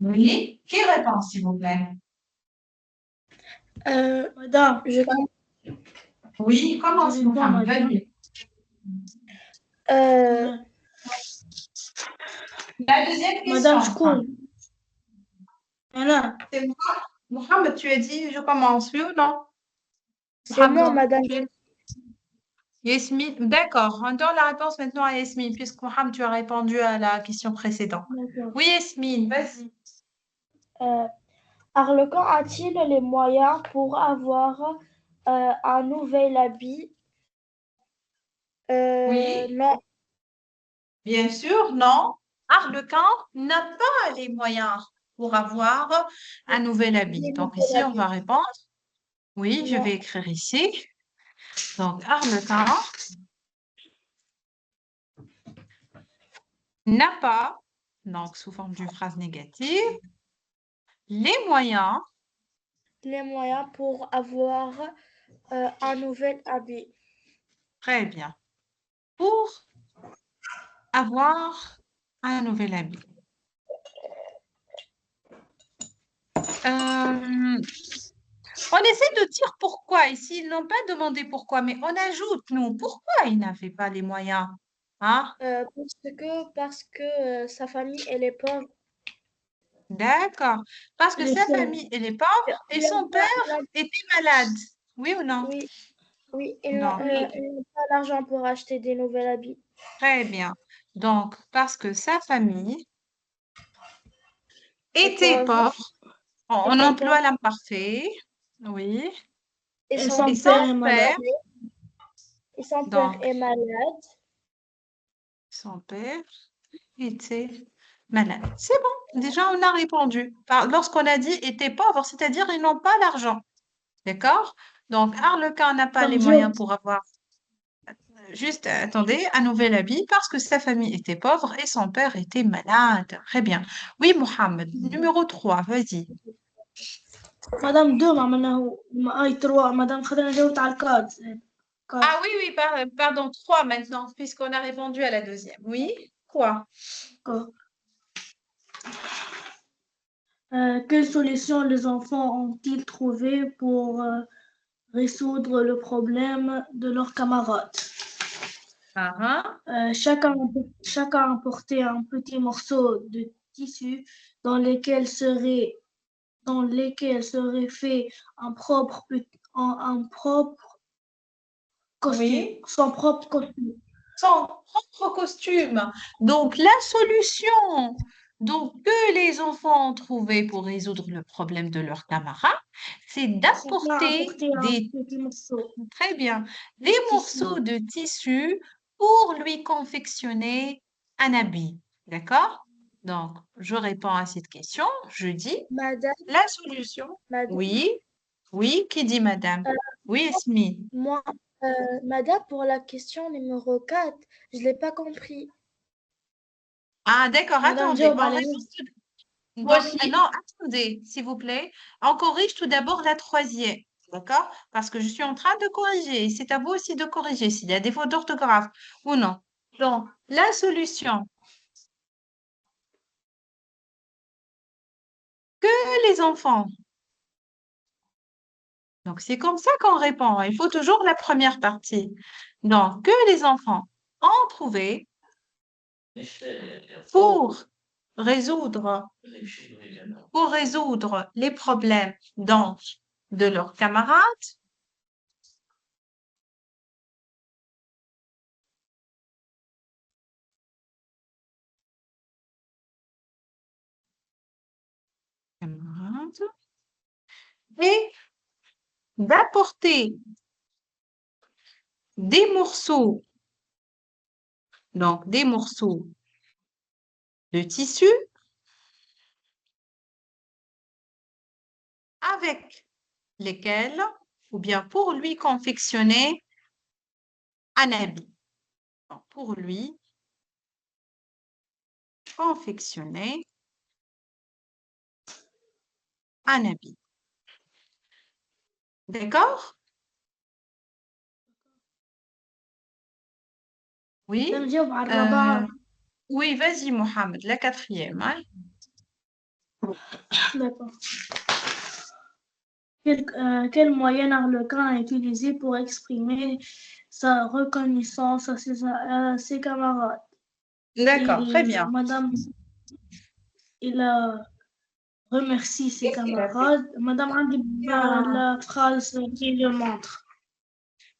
[SPEAKER 2] Oui, qui répond, s'il vous plaît?
[SPEAKER 1] مدام
[SPEAKER 2] Oui, commence,
[SPEAKER 1] Je réponds,
[SPEAKER 2] Mohamed,
[SPEAKER 1] madame.
[SPEAKER 2] vas-y.
[SPEAKER 4] euh,
[SPEAKER 2] La deuxième question.
[SPEAKER 1] مدام شكون؟ أنا
[SPEAKER 2] C'est moi. Mohamed, tu as dit, je commence, oui ou non?
[SPEAKER 4] c'est moi,
[SPEAKER 2] Mohamed,
[SPEAKER 4] madame.
[SPEAKER 2] Yasmine, d'accord. On donne la réponse maintenant à Yasmine, puisque Mohamed, tu as répondu à la question précédente.
[SPEAKER 1] d'accord.
[SPEAKER 2] Oui, Yasmine, vas-y.
[SPEAKER 4] Arlequin a-t-il les moyens pour avoir un nouvel habit?
[SPEAKER 2] Oui,
[SPEAKER 4] Non.
[SPEAKER 2] bien sûr, non. Arlequin n'a pas les moyens pour avoir un nouvel habit. Donc ici, on va répondre. Oui, je
[SPEAKER 4] Non.
[SPEAKER 2] vais écrire ici. Donc, Arlequin n'a pas, donc sous forme d'une phrase négative, les moyens,
[SPEAKER 4] Les moyens pour avoir un nouvel habit.
[SPEAKER 2] très bien, pour avoir un nouvel habit. On essaie de dire pourquoi. Ici, ils n'ont pas demandé pourquoi, mais on ajoute, nous, pourquoi ils n'avaient pas les moyens? Hein?
[SPEAKER 4] Parce que sa famille, elle est pauvre.
[SPEAKER 2] D'accord. Parce que
[SPEAKER 1] Les
[SPEAKER 2] sa
[SPEAKER 1] filles.
[SPEAKER 2] famille, elle est pauvre et
[SPEAKER 4] Il a
[SPEAKER 2] son
[SPEAKER 4] pas-
[SPEAKER 2] père
[SPEAKER 4] il a-
[SPEAKER 2] était malade. Oui ou non?
[SPEAKER 4] Oui, oui,
[SPEAKER 2] Non.
[SPEAKER 4] ils n'ont pas l'argent pour acheter des nouveaux habits.
[SPEAKER 2] Très bien. Donc, parce que sa famille
[SPEAKER 4] C'est
[SPEAKER 2] était
[SPEAKER 4] pauvre.
[SPEAKER 2] pauvre, on
[SPEAKER 4] Était
[SPEAKER 2] emploie
[SPEAKER 4] pauvre.
[SPEAKER 2] l'imparfait. Oui.
[SPEAKER 4] Et
[SPEAKER 1] Et
[SPEAKER 4] son
[SPEAKER 2] Et
[SPEAKER 1] son
[SPEAKER 2] son
[SPEAKER 1] père est
[SPEAKER 2] père,
[SPEAKER 1] malade.
[SPEAKER 4] père
[SPEAKER 2] donc,
[SPEAKER 4] est malade.
[SPEAKER 2] son père était malade. C'est bon. Déjà, on a répondu. Lorsqu'on a dit était pauvre, c'est-à-dire ils n'ont pas l'argent. D'accord? Donc, Arlequin n'a pas les
[SPEAKER 1] Donc,
[SPEAKER 2] moyens pour avoir, juste, attendez, un nouvel habit parce que sa famille était pauvre et son père était malade. Très bien. Oui, Mohamed. Numéro 3, vas-y.
[SPEAKER 1] مدام دوم عملناه أي تروا مدام خلينا نجاوب على الكاد كاد
[SPEAKER 2] Ah oui, oui, pardon, 3 maintenant, puisqu'on a répondu à la deuxième. Oui, quoi?
[SPEAKER 1] كاد. Quelle solution les enfants ont-ils trouvé pour résoudre le problème de leurs camarades?
[SPEAKER 2] Ah, ah.
[SPEAKER 1] Chacun apportait un petit morceau de tissu dans lesquels serait fait un propre costume,
[SPEAKER 2] Oui.
[SPEAKER 1] son propre costume.
[SPEAKER 2] Son propre costume. Donc, la solution que les enfants ont trouvée pour résoudre le problème de leurs camarades, c'est
[SPEAKER 1] Chacun
[SPEAKER 2] d'apporter
[SPEAKER 1] apportait un petit morceau.
[SPEAKER 2] très bien, des morceaux de tissu pour lui confectionner un habit. D'accord? Donc, je réponds à cette question. Je dis
[SPEAKER 4] Madame,
[SPEAKER 2] la solution.
[SPEAKER 4] madame,
[SPEAKER 2] Oui, oui, qui dit madame? Oui, Esmine.
[SPEAKER 4] moi, madame, pour la question numéro 4, je ne l'ai pas compris.
[SPEAKER 2] Ah, d'accord,
[SPEAKER 1] Madame
[SPEAKER 2] attendez.
[SPEAKER 1] Job, allez.
[SPEAKER 3] Moi aussi.
[SPEAKER 2] Non, attendez, s'il vous plaît. On corrige tout d'abord la troisième. D'accord? Parce que je suis en train de corriger. C'est à vous aussi de corriger s'il y a des fautes d'orthographe ou non. Donc, la solution les enfants. Donc, c'est comme ça qu'on répond. Il faut toujours la première partie. Donc, que les enfants ont trouvé pour résoudre, les problèmes donc, de leurs camarades. Et d'apporter des morceaux, donc des morceaux de tissu avec lesquels, ou bien pour lui confectionner un habit. Donc, pour lui confectionner un habit. D'accord? Oui.
[SPEAKER 1] نجاوب على الرابعة.
[SPEAKER 2] Oui, vas-y, Mohamed, la quatrième. Hein?
[SPEAKER 1] D'accord. Quel moyen Arlequin a utilisé pour exprimer sa reconnaissance à ses camarades?
[SPEAKER 2] D'accord, très bien.
[SPEAKER 1] Il a remercié ses camarades. Madame Andi, la phrase qui le montre.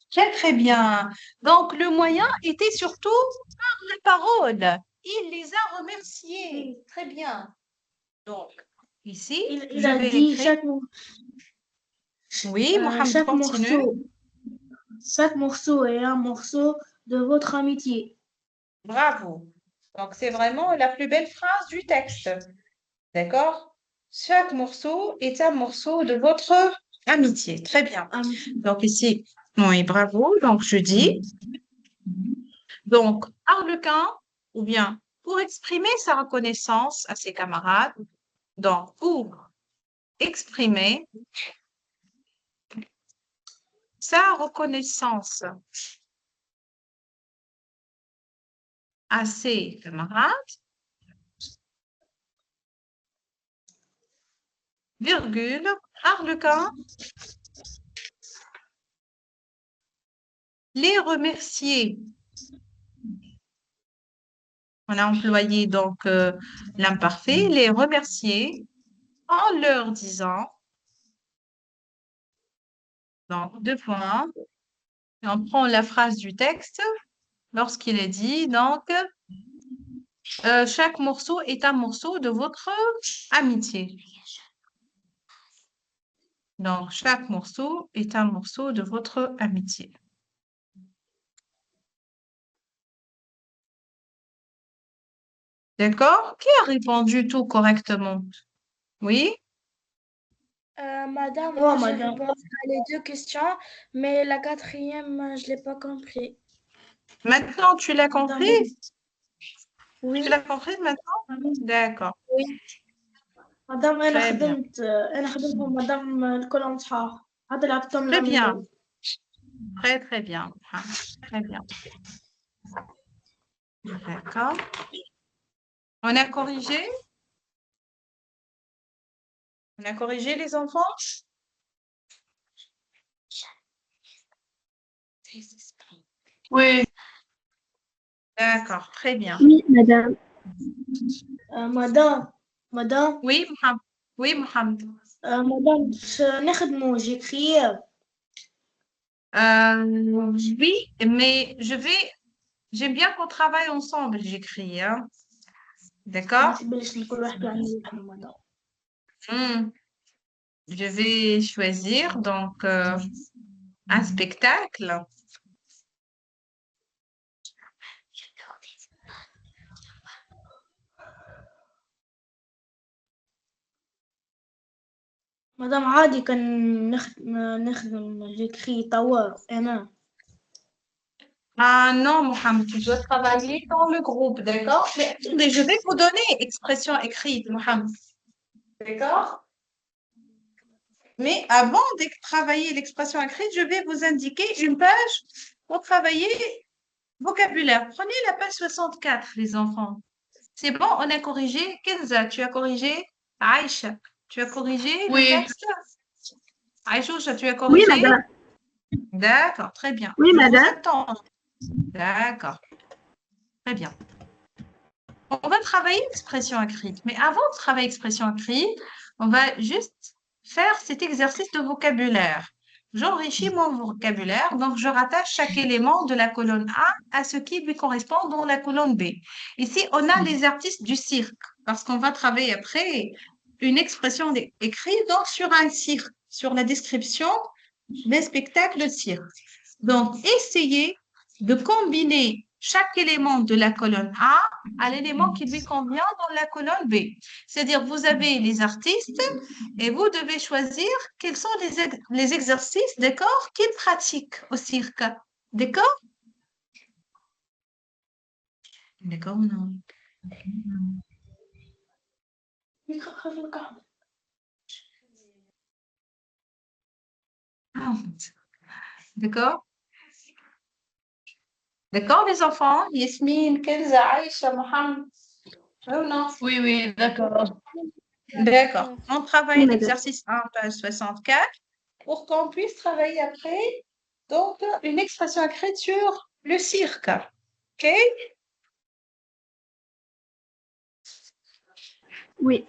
[SPEAKER 2] Très, très bien. Donc, le moyen était surtout par la parole. Il les a remerciés. Très bien. Donc, ici,
[SPEAKER 1] Il
[SPEAKER 2] je
[SPEAKER 1] a
[SPEAKER 2] vais
[SPEAKER 1] dit
[SPEAKER 2] l'écrire. Oui, Mohamed, continue.
[SPEAKER 1] Chaque morceau est un morceau de votre amitié.
[SPEAKER 2] Bravo. Donc, c'est vraiment la plus belle phrase du texte. D'accord? Chaque morceau est un morceau de votre amitié. Très bien. Donc, ici, oui, bravo. Donc, je dis, donc, Arlequin, ou bien pour exprimer sa reconnaissance à ses camarades, donc pour exprimer sa reconnaissance à ses camarades, virgule, Arlequin les remercier. On a employé donc l'imparfait, les remercier en leur disant, donc deux points, et on prend la phrase du texte lorsqu'il est dit, donc, chaque morceau est un morceau de votre amitié. Donc, chaque morceau est un morceau de votre amitié. D'accord? Qui a répondu tout correctement? Oui?
[SPEAKER 5] Madame,
[SPEAKER 1] Oh,
[SPEAKER 5] moi, j'ai
[SPEAKER 1] madame.
[SPEAKER 5] répondu à les deux questions, mais la quatrième, je ne l'ai pas compris.
[SPEAKER 2] Maintenant, tu l'as compris?
[SPEAKER 5] Oui.
[SPEAKER 2] Tu l'as compris maintenant? D'accord.
[SPEAKER 5] Oui.
[SPEAKER 1] مدام انا
[SPEAKER 2] Très bien.
[SPEAKER 1] خدمت مدام الكل صحاح هذا لعبتهم
[SPEAKER 2] Très bien. Très, très bien. Très bien. D'accord. On a corrigé? On a corrigé les enfants?
[SPEAKER 3] Oui.
[SPEAKER 2] D'accord, très bien.
[SPEAKER 4] Oui, madame.
[SPEAKER 1] مدام
[SPEAKER 2] Oui, Mohamed. Oui, Mohamed.
[SPEAKER 1] مدام نخدمو جيكري
[SPEAKER 2] Oui, mais j'aime bien qu'on travaille ensemble, j'écris, hein. D'accord?
[SPEAKER 1] بلش لكل واحد يعني مدام
[SPEAKER 2] Je vais choisir donc un spectacle.
[SPEAKER 1] مدام عادي كان نخدم جيكري توا انا
[SPEAKER 2] Ah non, Mohamed, tu dois travailler dans le groupe, d'accord? Mais attendez, je vais vous donner expression écrite, Mohamed. D'accord? Mais avant de travailler l'expression écrite, je vais vous indiquer une page pour travailler vocabulaire. Prenez la page 64, les enfants. C'est bon, on a corrigé. Kenza, tu as corrigé? Aïcha. Tu as corrigé
[SPEAKER 3] Oui.
[SPEAKER 2] le texte? Aïchoucha, tu as
[SPEAKER 4] Oui,
[SPEAKER 2] corrigé?
[SPEAKER 4] madame.
[SPEAKER 2] D'accord, très bien.
[SPEAKER 4] Oui,
[SPEAKER 2] Je vous
[SPEAKER 4] madame.
[SPEAKER 2] attends. D'accord, très bien. On va travailler expression écrite. Mais avant de travailler expression écrite, on va juste faire cet exercice de vocabulaire. J'enrichis mon vocabulaire, donc je rattache chaque élément de la colonne A à ce qui lui correspond dans la colonne B. Ici, on a les artistes du cirque, parce qu'on va travailler après une expression écrite donc sur un cirque, sur la description des spectacles de cirque. Donc, essayez de combiner chaque élément de la colonne A à l'élément qui lui convient dans la colonne B. C'est-à-dire, vous avez les artistes et vous devez choisir quels sont les exercices des corps qu'ils pratiquent au cirque. D'accord? D'accord ou non? Ah, d'accord? D'accord, les enfants? Yasmine, Kenza, Aïcha, Mohamed. Oui ou non?
[SPEAKER 3] Oui, oui, d'accord.
[SPEAKER 2] D'accord. On travaille
[SPEAKER 4] Oui, madame.
[SPEAKER 2] l'exercice 1, page 64, pour qu'on puisse travailler après, donc, une expression écrite sur le cirque. OK?
[SPEAKER 4] Oui.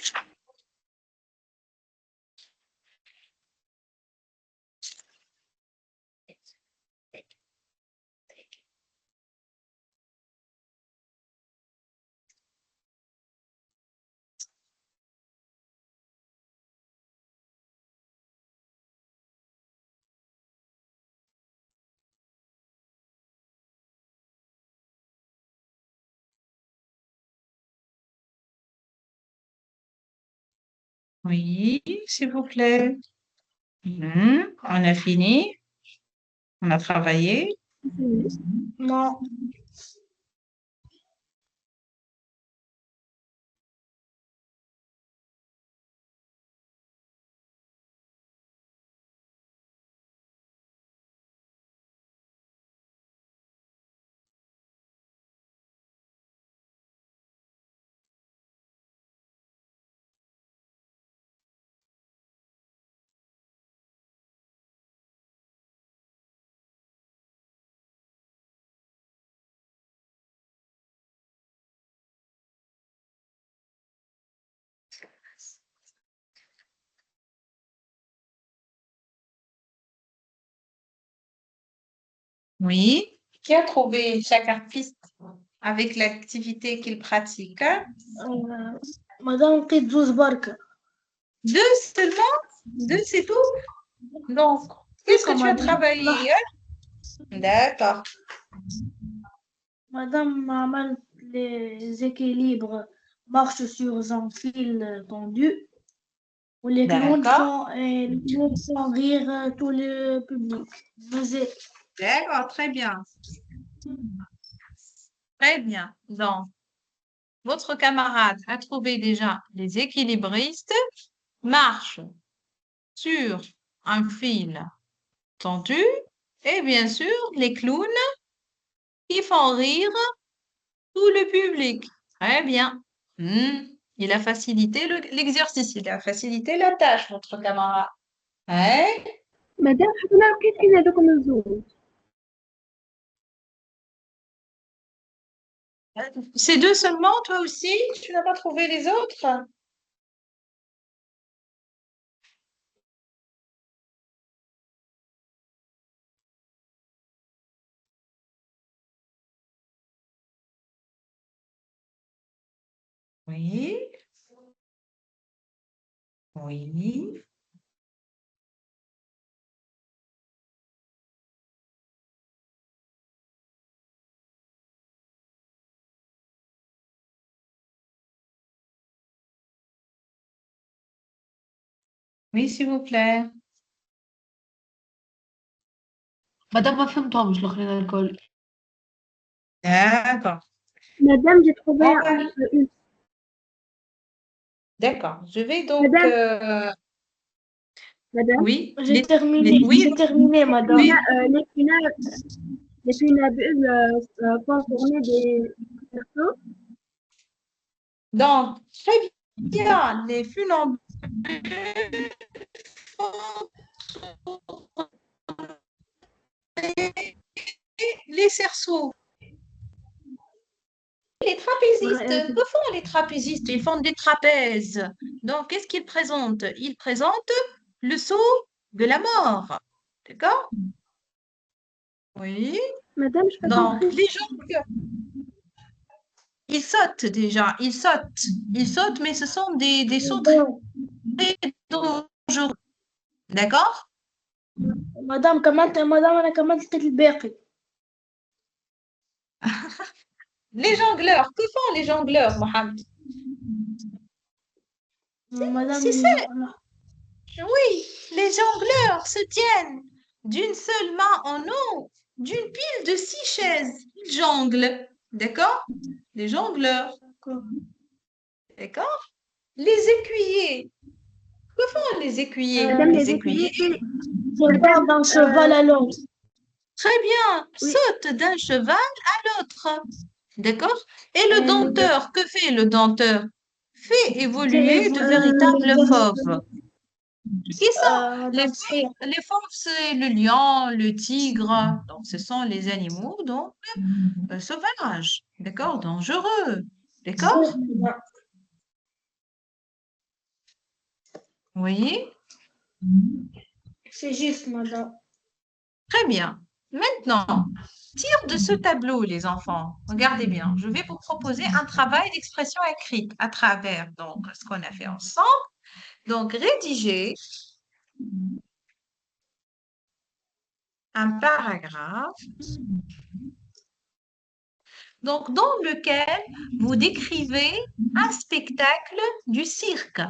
[SPEAKER 2] Oui, s'il vous plaît. On a fini. On a travaillé.
[SPEAKER 5] Non.
[SPEAKER 2] Oui. Qui a trouvé chaque artiste avec l'activité qu'il pratique?
[SPEAKER 1] Madame Kidzouz Barka.
[SPEAKER 2] Deux seulement? Deux, c'est tout? Donc, qu'est-ce que tu as
[SPEAKER 1] Madame.
[SPEAKER 2] travaillé? D'accord.
[SPEAKER 1] Madame Amal, les équilibres marchent sur un fil tendu où les clowns
[SPEAKER 2] D'accord.
[SPEAKER 1] font rire tout le public. Vas-y.
[SPEAKER 2] D'accord, très bien. Très bien. Donc, votre camarade a trouvé déjà les équilibristes, marche sur un fil tendu et bien sûr les clowns qui font rire tout le public. Très bien. Il a facilité l'exercice, il a facilité la tâche, votre camarade. Hein?
[SPEAKER 4] مدام حبنا لقيت كاين هذوك الزوج.
[SPEAKER 2] Ces deux seulement, toi aussi? Tu n'as pas trouvé les autres? Oui. Oui. Oui, s'il vous plaît.
[SPEAKER 3] مادام ما فهمتهمش الاخرين الكل.
[SPEAKER 2] D'accord.
[SPEAKER 4] Madame, j'ai trouvé
[SPEAKER 2] On va-
[SPEAKER 4] une.
[SPEAKER 2] D'accord. Je vais donc.
[SPEAKER 4] Madame, madame,
[SPEAKER 2] Oui.
[SPEAKER 1] J'ai terminé.
[SPEAKER 2] Oui,
[SPEAKER 1] J'ai terminé, madame.
[SPEAKER 2] oui.
[SPEAKER 4] les funambules font tourner des cerceaux.
[SPEAKER 2] Donc, très bien. Les funambules Les cerceaux. Les trapézistes, que font les trapézistes? Ils font des trapèzes. Donc, qu'est-ce qu'ils présentent? Ils présentent le saut de la mort. D'accord? Oui.
[SPEAKER 4] Madame, je n'ai pas
[SPEAKER 2] Donc,
[SPEAKER 4] compris.
[SPEAKER 2] les jongleurs, ils sautent déjà. Ils sautent. Ils sautent, mais ce sont des sauts très dangereux. D'accord?
[SPEAKER 1] مدام كملت مدام أنا كملت الباقي.
[SPEAKER 2] Les jongleurs, que font les jongleurs, Mohamed?
[SPEAKER 1] مدام
[SPEAKER 2] C'est ça. Oui, les jongleurs se tiennent d'une seule main en haut, d'une pile de 6 chaises. Ils jonglent. D'accord? Les jongleurs. D'accord? Les écuyers. Que font les écuyers?
[SPEAKER 4] Madame,
[SPEAKER 2] Les
[SPEAKER 4] les
[SPEAKER 2] écuyers.
[SPEAKER 4] écuyers,
[SPEAKER 1] Je parle d'un cheval à l'autre.
[SPEAKER 2] Très bien.
[SPEAKER 4] Oui.
[SPEAKER 2] Sautent d'un cheval à l'autre. D'accord? Et le denteur, que fait le denteur? Fait évoluer de véritables fauves. Qui sont les fauves? Les fauves, c'est le lion, le tigre. Donc, ce sont les animaux donc, sauvages. D'accord? Dangereux. D'accord? Oui.
[SPEAKER 1] C'est juste, madame.
[SPEAKER 2] Très bien. Maintenant, tir de ce tableau, les enfants. Regardez bien. Je vais vous proposer un travail d'expression écrite à travers donc, ce qu'on a fait ensemble. Donc, rédiger un paragraphe donc, dans lequel vous décrivez un spectacle du cirque.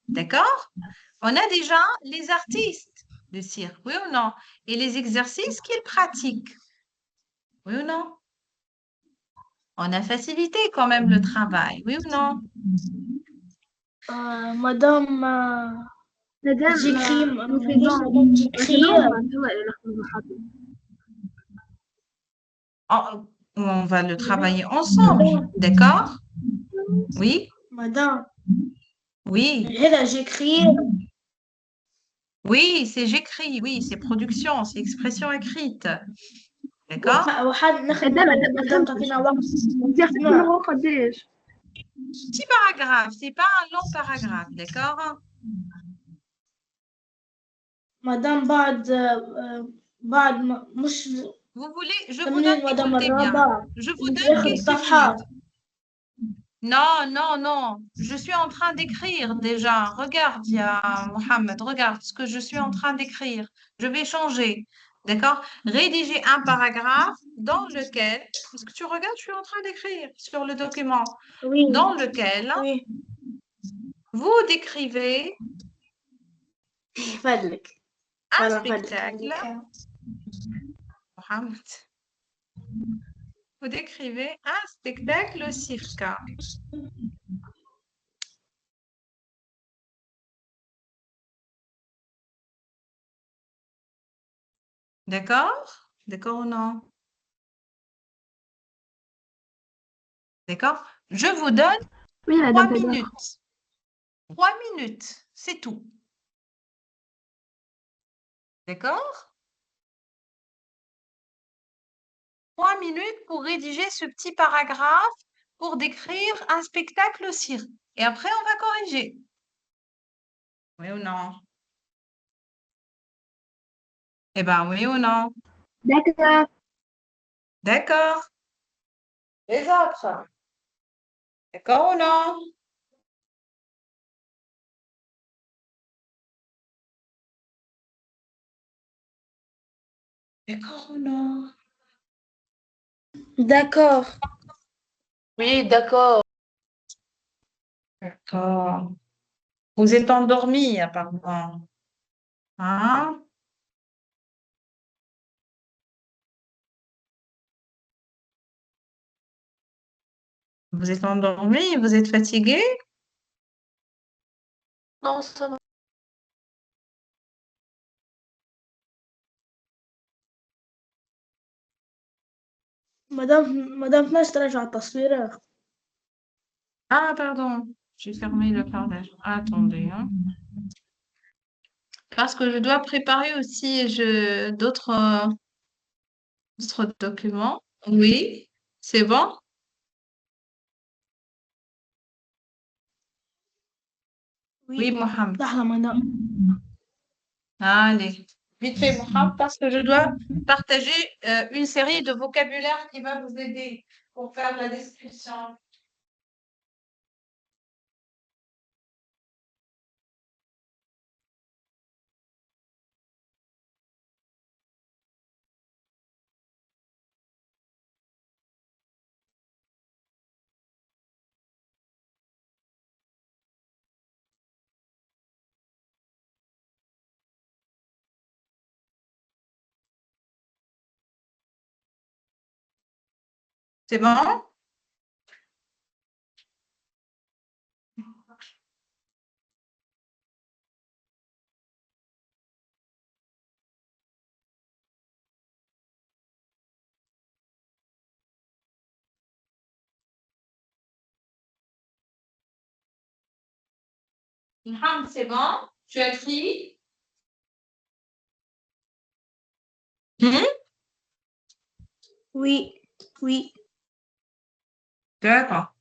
[SPEAKER 2] D'accord? On a déjà les artistes de cirque, oui ou non? Et les exercices qu'ils pratiquent, oui ou non? On a facilité quand même le travail, oui ou non?
[SPEAKER 1] Madame,
[SPEAKER 4] Madame,
[SPEAKER 1] j'écris,
[SPEAKER 4] nous faisons
[SPEAKER 2] On va le travailler ensemble, d'accord? Oui?
[SPEAKER 1] madame,
[SPEAKER 2] Oui,
[SPEAKER 1] هنا j'écris.
[SPEAKER 2] oui, c'est j'écris, oui, c'est production, c'est expression écrite, d'accord?
[SPEAKER 1] وحد نخدم مدام تعطينا وقت.
[SPEAKER 4] هو قديش؟
[SPEAKER 2] Petit paragraphe, c'est pas un long paragraphe, d'accord?
[SPEAKER 1] مدام بعد مش
[SPEAKER 2] Vous voulez, je vous
[SPEAKER 1] تمرين
[SPEAKER 2] donne,
[SPEAKER 1] مدام
[SPEAKER 2] écoutez bien,
[SPEAKER 1] الرابع
[SPEAKER 2] je vous donne
[SPEAKER 1] ياخد
[SPEAKER 2] quelques
[SPEAKER 1] صفحات.
[SPEAKER 2] minutes. Non, non, non, je suis en train d'écrire déjà. Regarde, ya Mohamed, regarde ce que je suis en train d'écrire. Je vais changer, d'accord? Rédiger un paragraphe dans lequel, parce que tu regardes, je suis en train d'écrire sur le document,
[SPEAKER 1] Oui.
[SPEAKER 2] dans lequel
[SPEAKER 1] Oui.
[SPEAKER 2] vous décrivez
[SPEAKER 1] فادلك.
[SPEAKER 2] un
[SPEAKER 1] أنا
[SPEAKER 2] spectacle.
[SPEAKER 1] فادلك.
[SPEAKER 2] Mohamed, vous décrivez un spectacle cirque. D'accord? D'accord ou non? D'accord? Je vous donne
[SPEAKER 4] Oui,
[SPEAKER 2] 3
[SPEAKER 4] Madame Feder.
[SPEAKER 2] minutes. 3 minutes, c'est tout. D'accord? 3 minutes pour rédiger ce petit paragraphe pour décrire un spectacle au cirque. Et après, on va corriger. Oui ou non? Eh bien, oui ou non?
[SPEAKER 4] D'accord.
[SPEAKER 2] D'accord. Les autres? D'accord ou non? D'accord ou non?
[SPEAKER 5] D'accord.
[SPEAKER 3] Oui, d'accord.
[SPEAKER 2] D'accord. Vous êtes endormis, apparemment. Hein? Vous êtes endormis? Vous êtes fatigué?
[SPEAKER 3] Non, ça va.
[SPEAKER 1] مدام 12 ترجع التصوير.
[SPEAKER 2] Ah, pardon. J'ai fermé le partage. Attendez, hein. Parce que je dois préparer aussi d'autres documents. Oui, c'est bon? Oui,
[SPEAKER 1] Oui,
[SPEAKER 2] Mohamed.
[SPEAKER 1] لحظة مانا.
[SPEAKER 2] Allez, vite fait, Mohamed, parce que je dois partager une série de vocabulaire qui va vous aider pour faire la description. C'est bon? Mohamed, c'est bon? Tu as écrit? Hmm?
[SPEAKER 1] Oui, oui.
[SPEAKER 2] D'accord.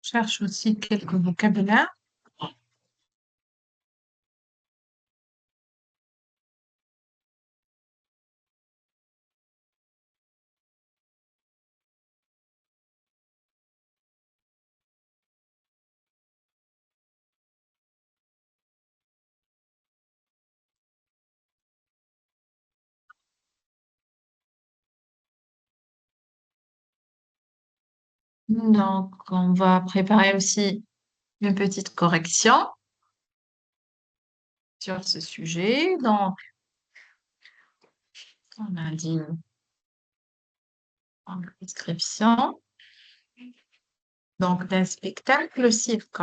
[SPEAKER 2] Je cherche aussi quelques vocabulaires. Donc, on va préparer aussi une petite correction sur ce sujet. Donc, on a dit en description. Donc, d'un spectacle cirque.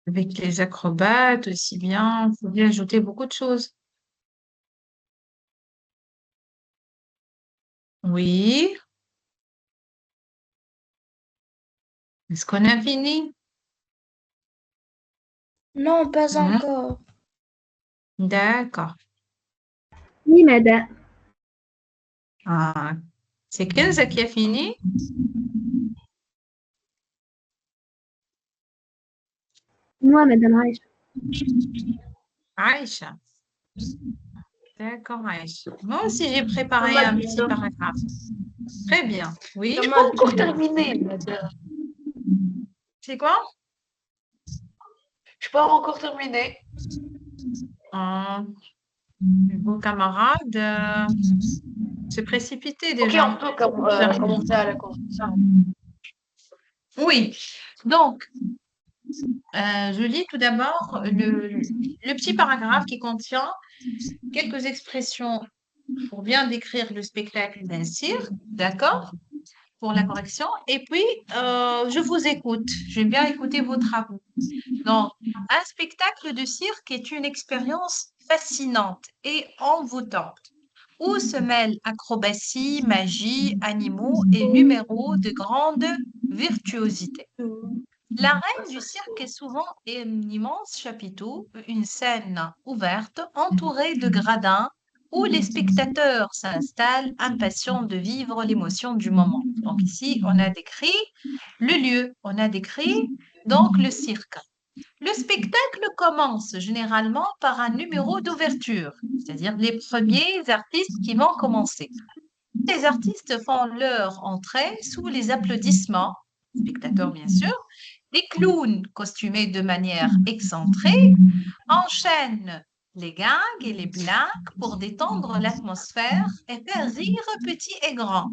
[SPEAKER 2] Avec les acrobates aussi bien, il faut bien ajouter beaucoup de choses. Oui, est-ce qu'on a fini?
[SPEAKER 5] Non, pas
[SPEAKER 2] Hmm,
[SPEAKER 5] encore.
[SPEAKER 2] d'accord.
[SPEAKER 4] Oui, madame.
[SPEAKER 2] Ah, c'est Kenza qui a fini?
[SPEAKER 4] Moi, madame Aïcha.
[SPEAKER 2] Aïcha. D'accord, Aïcha. Moi aussi, j'ai préparé
[SPEAKER 3] Maman,
[SPEAKER 2] un petit paragraphe. Très bien. Oui,
[SPEAKER 3] j'ai pas encore terminé, madame.
[SPEAKER 2] c'est quoi?
[SPEAKER 3] Je n'ai pas encore terminé.
[SPEAKER 2] Vos camarades se précipiter
[SPEAKER 3] Ok,
[SPEAKER 2] déjà.
[SPEAKER 3] on peut commencer à la conversation.
[SPEAKER 2] Oui, donc, je lis tout d'abord le petit paragraphe qui contient quelques expressions pour bien décrire le spectacle d'un cirque, d'accord? pour la correction. Et puis, je vous écoute. J'aime bien écouter vos travaux. Donc, un spectacle de cirque est une expérience fascinante et envoûtante où se mêlent acrobatie, magie, animaux et numéros de grande virtuosité. L'arène du cirque est souvent un immense chapiteau, une scène ouverte entourée de gradins où les spectateurs s'installent impatients de vivre l'émotion du moment. Donc ici, on a décrit le lieu, on a décrit donc le cirque. Le spectacle commence généralement par un numéro d'ouverture, c'est-à-dire les premiers artistes qui vont commencer. Les artistes font leur entrée sous les applaudissements, spectateurs bien sûr. Les clowns costumés de manière excentrée enchaînent les gags et les blagues pour détendre l'atmosphère et faire rire petits et grands.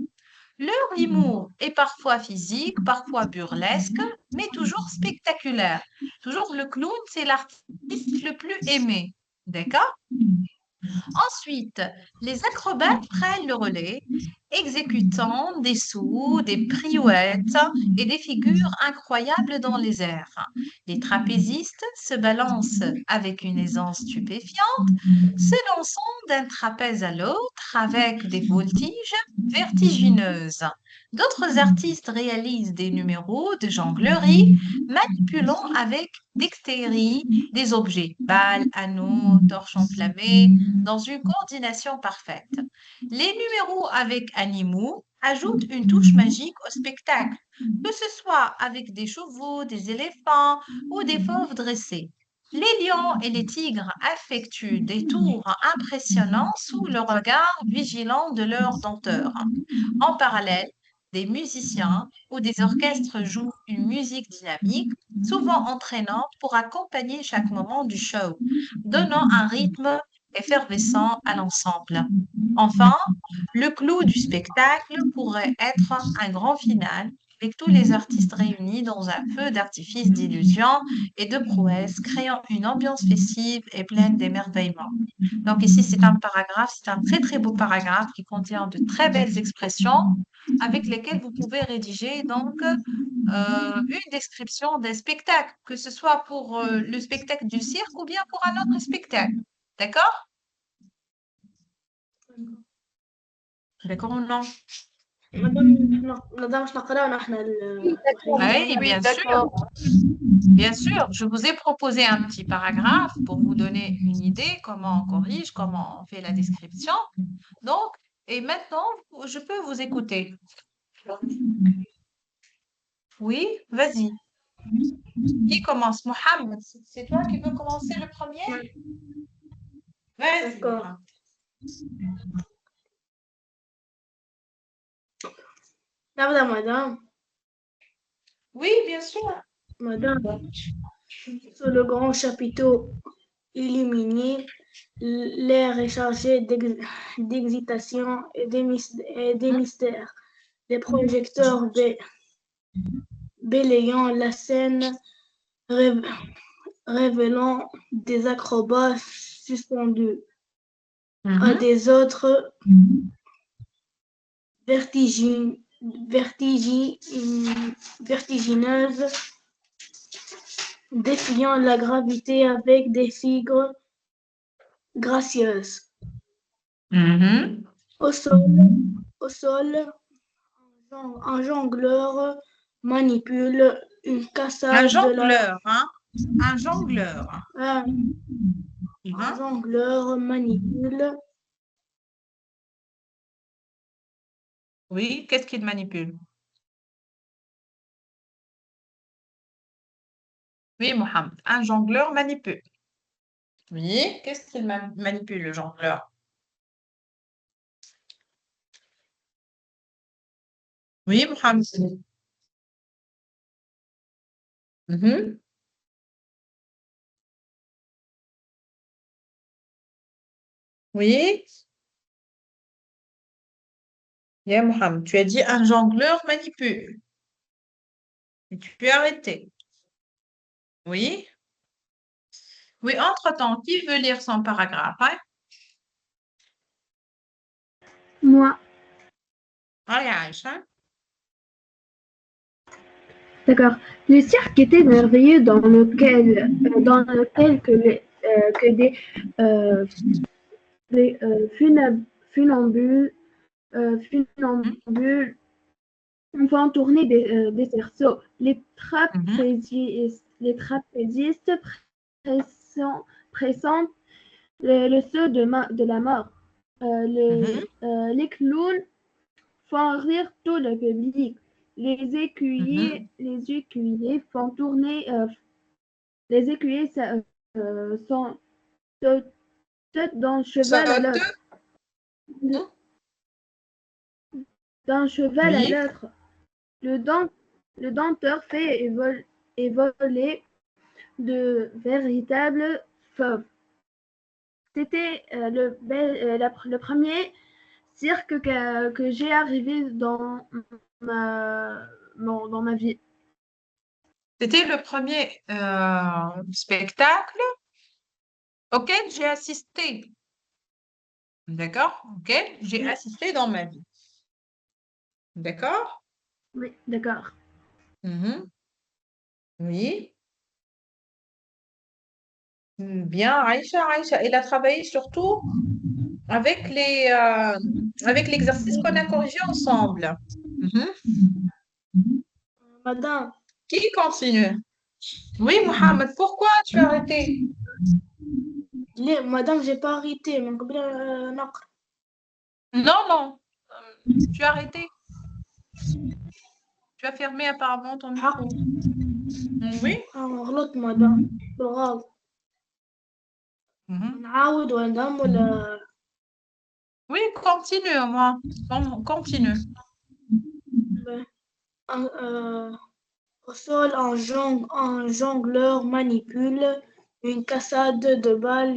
[SPEAKER 2] Leur humour est parfois physique, parfois burlesque, mais toujours spectaculaire. Toujours le clown, c'est l'artiste le plus aimé. D'accord? Ensuite, les acrobates prennent le relais, exécutant des sauts, des pirouettes et des figures incroyables dans les airs. Les trapézistes se balancent avec une aisance stupéfiante, se lançant d'un trapèze à l'autre avec des voltiges vertigineuses. D'autres artistes réalisent des numéros de jonglerie, manipulant avec dextérie des objets, balles, anneaux, torches enflammées, dans une coordination parfaite. Les numéros avec animaux ajoutent une touche magique au spectacle, que ce soit avec des chevaux, des éléphants ou des fauves dressés. Les lions et les tigres effectuent des tours impressionnants sous le regard vigilant de leurs dompteurs. En parallèle, des musiciens ou des orchestres jouent une musique dynamique, souvent entraînante pour accompagner chaque moment du show, donnant un rythme effervescent à l'ensemble. Enfin, le clou du spectacle pourrait être un grand final avec tous les artistes réunis dans un feu d'artifice d'illusions et de prouesses, créant une ambiance festive et pleine d'émerveillement. Donc ici, c'est un paragraphe, c'est un très très beau paragraphe qui contient de très belles expressions avec lesquelles vous pouvez rédiger donc une description d'un spectacle, que ce soit pour le spectacle du cirque ou bien pour un autre spectacle. D'accord? D'accord ou non?
[SPEAKER 1] نقدرش نقراو نحن
[SPEAKER 2] Oui,
[SPEAKER 3] Oui,
[SPEAKER 2] bien sûr.
[SPEAKER 3] d'accord.
[SPEAKER 2] Bien sûr, je vous ai proposé un petit paragraphe pour vous donner une idée comment on corrige, comment on fait la description. Donc, et maintenant, je peux vous écouter. Oui, vas-y. Qui commence? Mohamed, c'est toi qui veux commencer le premier? Vas-y,
[SPEAKER 1] D'accord.
[SPEAKER 2] Mohamed.
[SPEAKER 1] نبدأ madame.
[SPEAKER 2] Oui, bien sûr.
[SPEAKER 1] Madame, sur le grand chapiteau illuminé, l'air est chargé d'excitation et des mystères. Les projecteurs balayant la scène, révélant des acrobates suspendus à des autres vertigineuses, défiant la gravité avec des figures gracieuses.
[SPEAKER 2] Mhm.
[SPEAKER 1] Au sol, un jongleur manipule une
[SPEAKER 2] Un
[SPEAKER 1] cassade de la...
[SPEAKER 2] jongleur, hein? Un jongleur.
[SPEAKER 1] Un
[SPEAKER 2] Mhm.
[SPEAKER 1] jongleur manipule
[SPEAKER 2] Oui, qu'est-ce qu'il manipule? Oui, Mohamed. Un jongleur manipule. Oui, qu'est-ce qu'il manipule, le jongleur? Oui, Mohamed. Mhm. Oui, bien, Mohamed. Tu as dit un jongleur manipule. Et tu as arrêté. Oui. Oui, entre-temps, qui veut lire son paragraphe, hein?
[SPEAKER 4] Moi,
[SPEAKER 2] Allez, Aïcha.
[SPEAKER 4] D'accord. Le cirque était merveilleux dans lequel que des funambules, funambules font tourner des cerceaux. Les trapézistes pressentent le saut de la mort. Les clowns font rire tout le public. Les écuyers font tourner. Les écuyers sont sautent d'un cheval à
[SPEAKER 2] Saute.
[SPEAKER 4] l'autre. D'un cheval à
[SPEAKER 2] Oui.
[SPEAKER 4] l'autre. Le denteur fait voler de véritables fauves. C'était le premier cirque que j'ai arrivé dans ma vie.
[SPEAKER 2] C'était le premier spectacle auquel j'ai assisté. D'accord? Auquel j'ai assisté dans ma vie. D'accord?
[SPEAKER 4] Oui, d'accord.
[SPEAKER 2] Mhm. Oui. Bien, Aïcha, elle a travaillé surtout avec avec l'exercice qu'on a corrigé ensemble. Mhm.
[SPEAKER 1] Madame,
[SPEAKER 2] Qui continue? Oui, Mohamed, pourquoi tu as arrêté?
[SPEAKER 1] madame, j'ai pas arrêté. من قبل نقرأ.
[SPEAKER 2] Non, non, tu as arrêté. Tu as fermé apparemment ton micro. Oui.
[SPEAKER 1] غلط مدام بالغلط.
[SPEAKER 2] Mhm.
[SPEAKER 1] نعاود وندم ولا
[SPEAKER 2] Oui, continue, moi. Continue.
[SPEAKER 1] au sol, un jongleur manipule une cassade de balles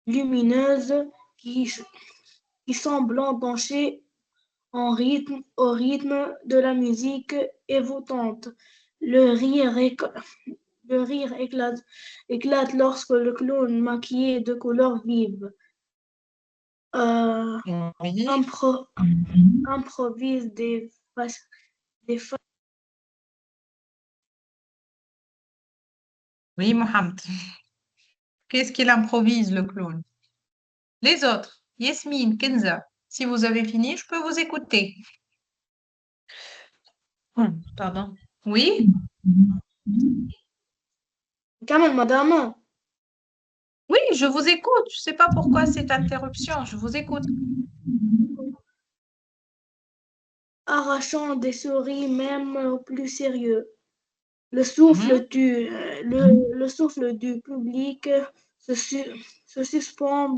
[SPEAKER 1] lumineuses qui semblent danser au rythme de la musique évoutante. Le rire, éclate lorsque le clown maquillé de couleurs vives
[SPEAKER 2] Oui.
[SPEAKER 1] improvise des
[SPEAKER 2] Oui, Mohamed. Qu'est-ce qu'il improvise, le clown? Les autres, Yasmine, Kenza, si vous avez fini, je peux vous écouter. Pardon. Oui?
[SPEAKER 1] كمان مدام
[SPEAKER 2] Oui, je vous écoute. Je ne sais pas pourquoi cette interruption. Je vous écoute.
[SPEAKER 1] arrachant des souris même au plus sérieux. Le
[SPEAKER 2] Mhm.
[SPEAKER 1] souffle du public se, se suspend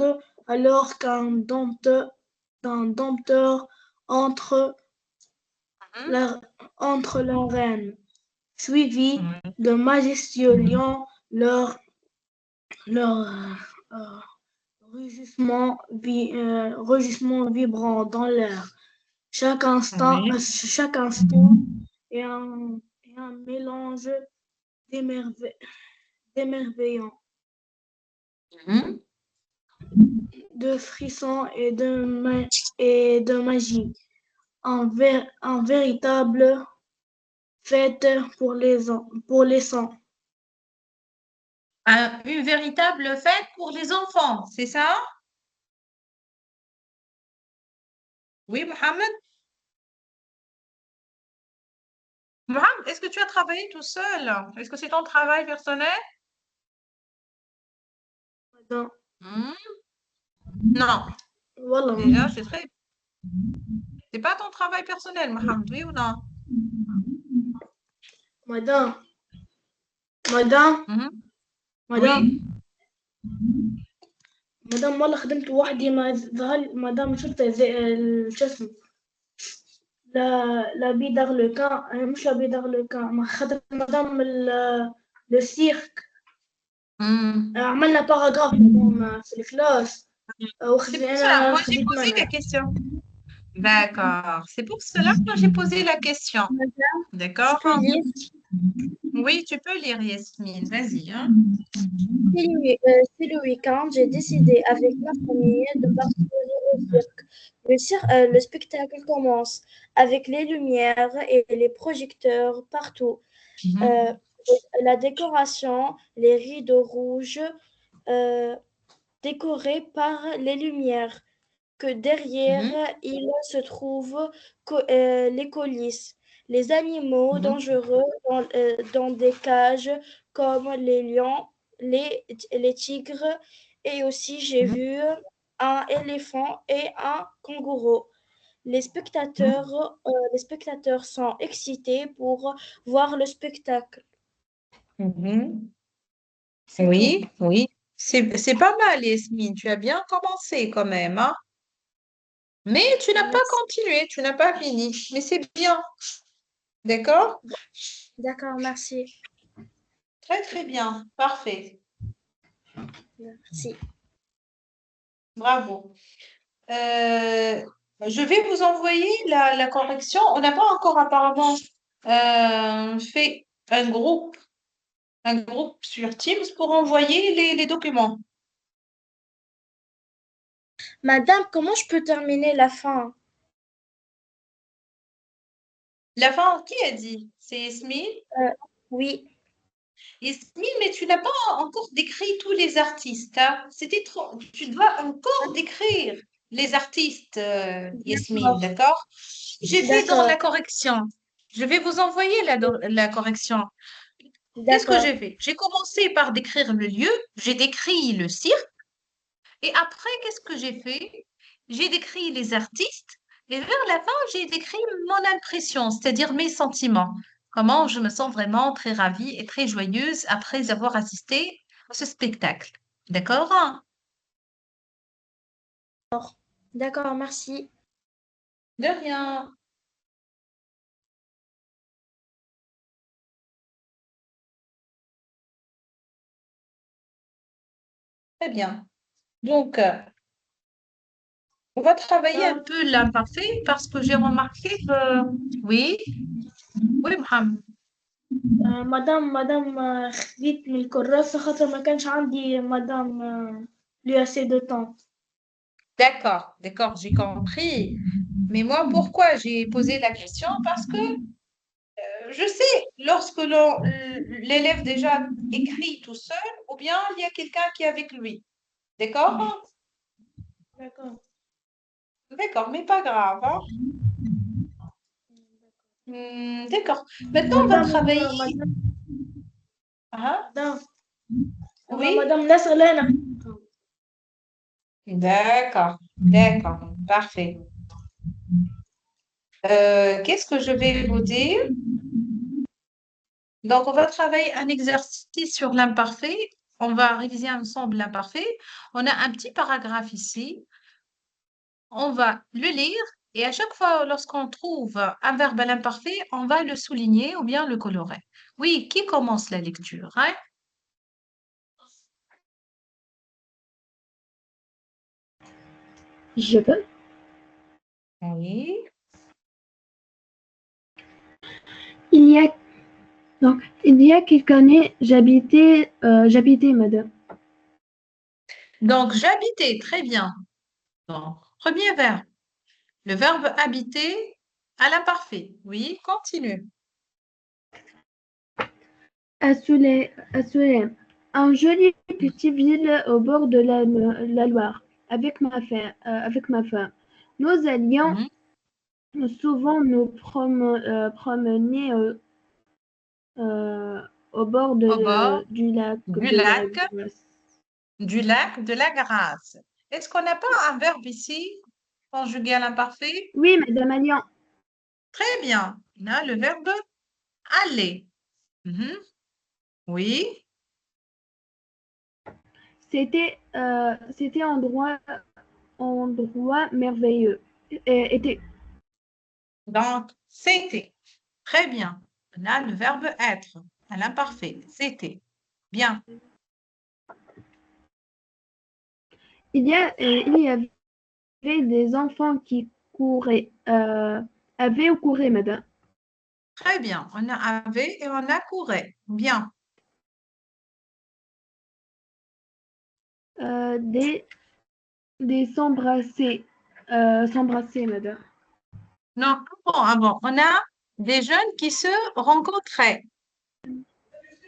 [SPEAKER 1] alors qu'un dompteur entre entre l'arène, suivi
[SPEAKER 2] Oui.
[SPEAKER 1] de majestueux lions, leur rugissement vibrant dans l'air. Chaque instant
[SPEAKER 2] Oui.
[SPEAKER 1] est un mélange d'émerveillant,
[SPEAKER 2] Mhm.
[SPEAKER 1] de frissons et de magie. Un véritable fête pour les sens.
[SPEAKER 2] Une véritable fête pour les enfants, c'est ça? Oui, Mohamed? Mohamed, est-ce que tu as travaillé tout seul? Est-ce que c'est ton travail personnel? Hmm. Non.
[SPEAKER 1] Voilà.
[SPEAKER 2] Déjà, c'est pas ton travail personnel, Mohamed, oui ou non?
[SPEAKER 1] Madame,
[SPEAKER 2] Mhm.
[SPEAKER 1] مدام
[SPEAKER 2] Oui.
[SPEAKER 1] والله خدمت وحدي ما ظهر مدام شفت شو اسمه لا بي دارلوكان مش لا بي دارلوكان ما خدمت مدام لو سيرك
[SPEAKER 2] Hmm.
[SPEAKER 1] عملنا باراجراف مدام في الكلاس
[SPEAKER 2] C'est pour cela,
[SPEAKER 1] انا
[SPEAKER 2] moi j'ai
[SPEAKER 1] خديت
[SPEAKER 2] posé la
[SPEAKER 1] منها
[SPEAKER 2] question. D'accord. C'est pour cela que j'ai posé la question. D'accord?
[SPEAKER 1] شو dit
[SPEAKER 2] Oui, tu peux lire, Yasmine. Vas-y, hein.
[SPEAKER 5] C'est le week-end, j'ai décidé avec ma famille de partir au cirque. Le spectacle commence avec les lumières et les projecteurs partout.
[SPEAKER 2] Mhm.
[SPEAKER 5] Euh, la décoration, les rideaux rouges euh, décorés par les lumières. Que derrière,
[SPEAKER 2] Mhm.
[SPEAKER 5] il se trouvent les coulisses. Les animaux
[SPEAKER 2] Mhm.
[SPEAKER 5] dangereux dans des cages comme les lions, les tigres. Et aussi, j'ai
[SPEAKER 2] Mhm.
[SPEAKER 5] vu un éléphant et un kangourou. Les spectateurs sont excités pour voir le spectacle.
[SPEAKER 2] Mhm.
[SPEAKER 5] C'est tout.
[SPEAKER 2] Oui, oui. C'est pas mal, Yasmine. Tu as bien commencé quand même, hein. Mais tu n'as pas
[SPEAKER 5] Merci.
[SPEAKER 2] continué, tu n'as pas fini. Mais c'est bien, d'accord?
[SPEAKER 5] D'accord, merci.
[SPEAKER 2] Très, très bien. Parfait.
[SPEAKER 5] Merci.
[SPEAKER 2] Bravo. Euh, je vais vous envoyer la correction. On n'a pas encore apparemment fait un groupe sur Teams pour envoyer les documents.
[SPEAKER 5] Madame, comment je peux terminer la fin?
[SPEAKER 2] La fin, qui a dit? C'est Yasmine?
[SPEAKER 5] Euh, oui,
[SPEAKER 2] Yasmine, mais tu n'as pas encore décrit tous les artistes, hein. C'était trop. Tu dois encore décrire les artistes, Yasmine,
[SPEAKER 5] d'accord.
[SPEAKER 2] d'accord? J'ai fait dans la
[SPEAKER 5] D'accord,
[SPEAKER 2] correction. Je vais vous envoyer la correction. Qu'est-ce que
[SPEAKER 5] d'accord.
[SPEAKER 2] j'ai fait? J'ai commencé par décrire le lieu, j'ai décrit le cirque, et après, qu'est-ce que j'ai fait? J'ai décrit les artistes, et vers la fin, j'ai décrit mon impression, c'est-à-dire mes sentiments. Comment je me sens vraiment très ravie et très joyeuse après avoir assisté à ce spectacle. D'accord?
[SPEAKER 5] D'accord, merci.
[SPEAKER 2] De rien. Très bien. Donc, on va travailler un peu l'imparfait parce que j'ai remarqué que... Oui, oui, Mohamed.
[SPEAKER 1] مدام خديت من الكراسة خاطر ما كانش عندي مدام lui assez de temps.
[SPEAKER 2] D'accord, d'accord, j'ai compris. Mais moi, pourquoi j'ai posé la question? Parce que je sais, lorsque l'élève déjà écrit tout seul, ou bien il y a quelqu'un qui est avec lui. D'accord?
[SPEAKER 1] D'accord.
[SPEAKER 2] D'accord, mais pas grave, hein. D'accord. Maintenant, on va
[SPEAKER 1] مدام
[SPEAKER 2] travailler.
[SPEAKER 1] مدام
[SPEAKER 2] Hein?
[SPEAKER 1] مدام
[SPEAKER 2] Oui?
[SPEAKER 1] مدام ناس أنا
[SPEAKER 2] D'accord, d'accord, parfait. Qu'est-ce que je vais vous dire? Donc, on va travailler un exercice sur l'imparfait. On va réviser ensemble l'imparfait. On a un petit paragraphe ici. On va le lire et à chaque fois, lorsqu'on trouve un verbe à l'imparfait, on va le souligner ou bien le colorer. Oui, qui commence la lecture, hein?
[SPEAKER 4] Je peux.
[SPEAKER 2] Oui.
[SPEAKER 4] Il y a il y a quelques années, j'habitais madame.
[SPEAKER 2] Donc, j'habitais, très bien. Donc, premier verbe. Le verbe habiter à l'imparfait. Oui, continue.
[SPEAKER 4] À Soleil, un joli petit ville au bord de la Loire, avec ma femme. Nous allions
[SPEAKER 2] Mhm.
[SPEAKER 4] souvent nous promener euh, au bord
[SPEAKER 2] Au bord
[SPEAKER 4] du lac
[SPEAKER 2] du
[SPEAKER 4] de la
[SPEAKER 2] lac,
[SPEAKER 4] Grèce.
[SPEAKER 2] de la Grâce. Est-ce qu'on n'a pas un verbe ici, conjugué à l'imparfait?
[SPEAKER 4] Oui, Madame Allian,
[SPEAKER 2] Très bien. On a le verbe aller. Mhm. Oui.
[SPEAKER 4] c'était endroit merveilleux. Était
[SPEAKER 2] Donc, c'était. Très bien. On a le verbe être à l'imparfait. C'était. Bien.
[SPEAKER 4] il y avait des enfants qui couraient, avaient ou couraient, Madame.
[SPEAKER 2] Très bien. On a avait et on a courait. Bien.
[SPEAKER 4] Des s'embrasser. S'embrasser, madame.
[SPEAKER 2] Non, avant. On a des jeunes qui se rencontraient. Et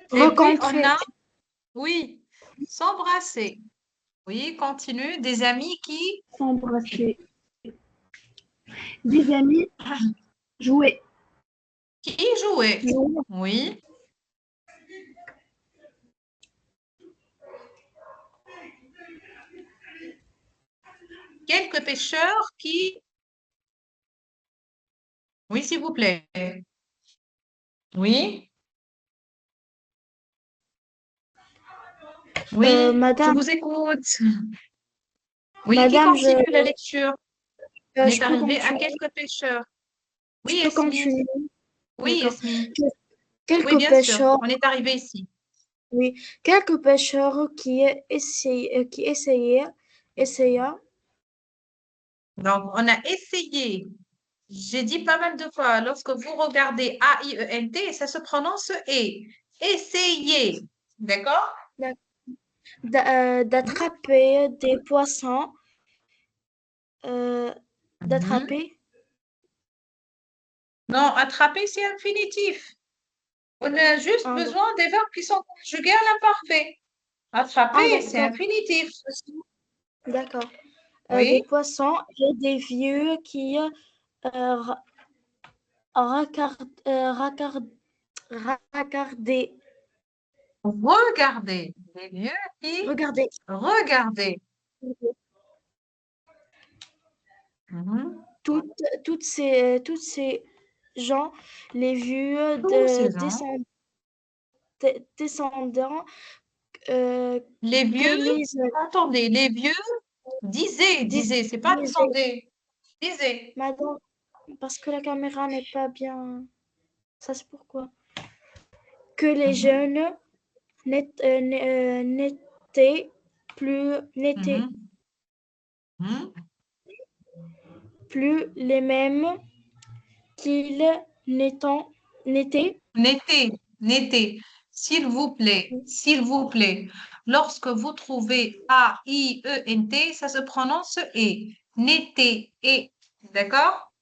[SPEAKER 2] puis, on
[SPEAKER 5] Rencontrer.
[SPEAKER 2] a, oui, s'embrasser. Oui, continue. Des amis qui
[SPEAKER 4] S'embrasser. Des amis. Jouer.
[SPEAKER 2] jouaient.
[SPEAKER 5] Jouer.
[SPEAKER 2] Oui. Quelques pêcheurs qui... Oui, s'il vous plaît. Oui. Oui, je
[SPEAKER 5] Madame,
[SPEAKER 2] vous écoute. Oui, qui
[SPEAKER 5] madame,
[SPEAKER 2] continue la lecture? On
[SPEAKER 5] je
[SPEAKER 2] est
[SPEAKER 5] peux
[SPEAKER 2] arrivé à
[SPEAKER 5] continuer.
[SPEAKER 2] quelques pêcheurs.
[SPEAKER 5] Je
[SPEAKER 2] Oui,
[SPEAKER 5] peux
[SPEAKER 2] Yasmine.
[SPEAKER 5] continuer.
[SPEAKER 2] Oui,
[SPEAKER 5] D'accord.
[SPEAKER 2] Yasmine. Oui,
[SPEAKER 5] Quelques
[SPEAKER 2] bien sûr.
[SPEAKER 5] pêcheurs,
[SPEAKER 2] On est arrivé ici.
[SPEAKER 5] oui, quelques pêcheurs essaya,
[SPEAKER 2] Donc, on a essayé. J'ai dit pas mal de fois, lorsque vous regardez A-I-E-N-T, ça se prononce E. Essayez. D'accord?
[SPEAKER 5] d'attraper des poissons, euh,
[SPEAKER 2] Mhm.
[SPEAKER 5] d'attraper.
[SPEAKER 2] Non, attraper, c'est infinitif. On a juste
[SPEAKER 5] Ah,
[SPEAKER 2] besoin des verbes qui sont conjugués à l'imparfait. Attraper, c'est
[SPEAKER 5] d'accord.
[SPEAKER 2] infinitif.
[SPEAKER 5] D'accord. Des
[SPEAKER 2] Oui.
[SPEAKER 5] poissons et des vieux qui ra- racardaient.
[SPEAKER 2] Regardez. Les vieux qui
[SPEAKER 5] Regardez.
[SPEAKER 2] regardez. Mhm.
[SPEAKER 5] Toutes ces gens, les vieux
[SPEAKER 2] Tous ces gens.
[SPEAKER 5] descendants,
[SPEAKER 2] Les
[SPEAKER 5] que
[SPEAKER 2] vieux,
[SPEAKER 5] les
[SPEAKER 2] attendez, les vieux
[SPEAKER 5] dis-
[SPEAKER 2] disaient, c'est pas
[SPEAKER 5] disaient,
[SPEAKER 2] descendez, disaient.
[SPEAKER 5] madame, parce que la caméra n'est pas bien. Ça, c'est pourquoi. Que les
[SPEAKER 2] Mhm.
[SPEAKER 5] jeunes n'étaient
[SPEAKER 2] Mhm. Mhm.
[SPEAKER 5] plus les mêmes qu'ils n'étaient.
[SPEAKER 2] N'était, s'il vous plaît. Lorsque vous trouvez A-I-E-N-T, ça se prononce E. N'était, et. D'accord?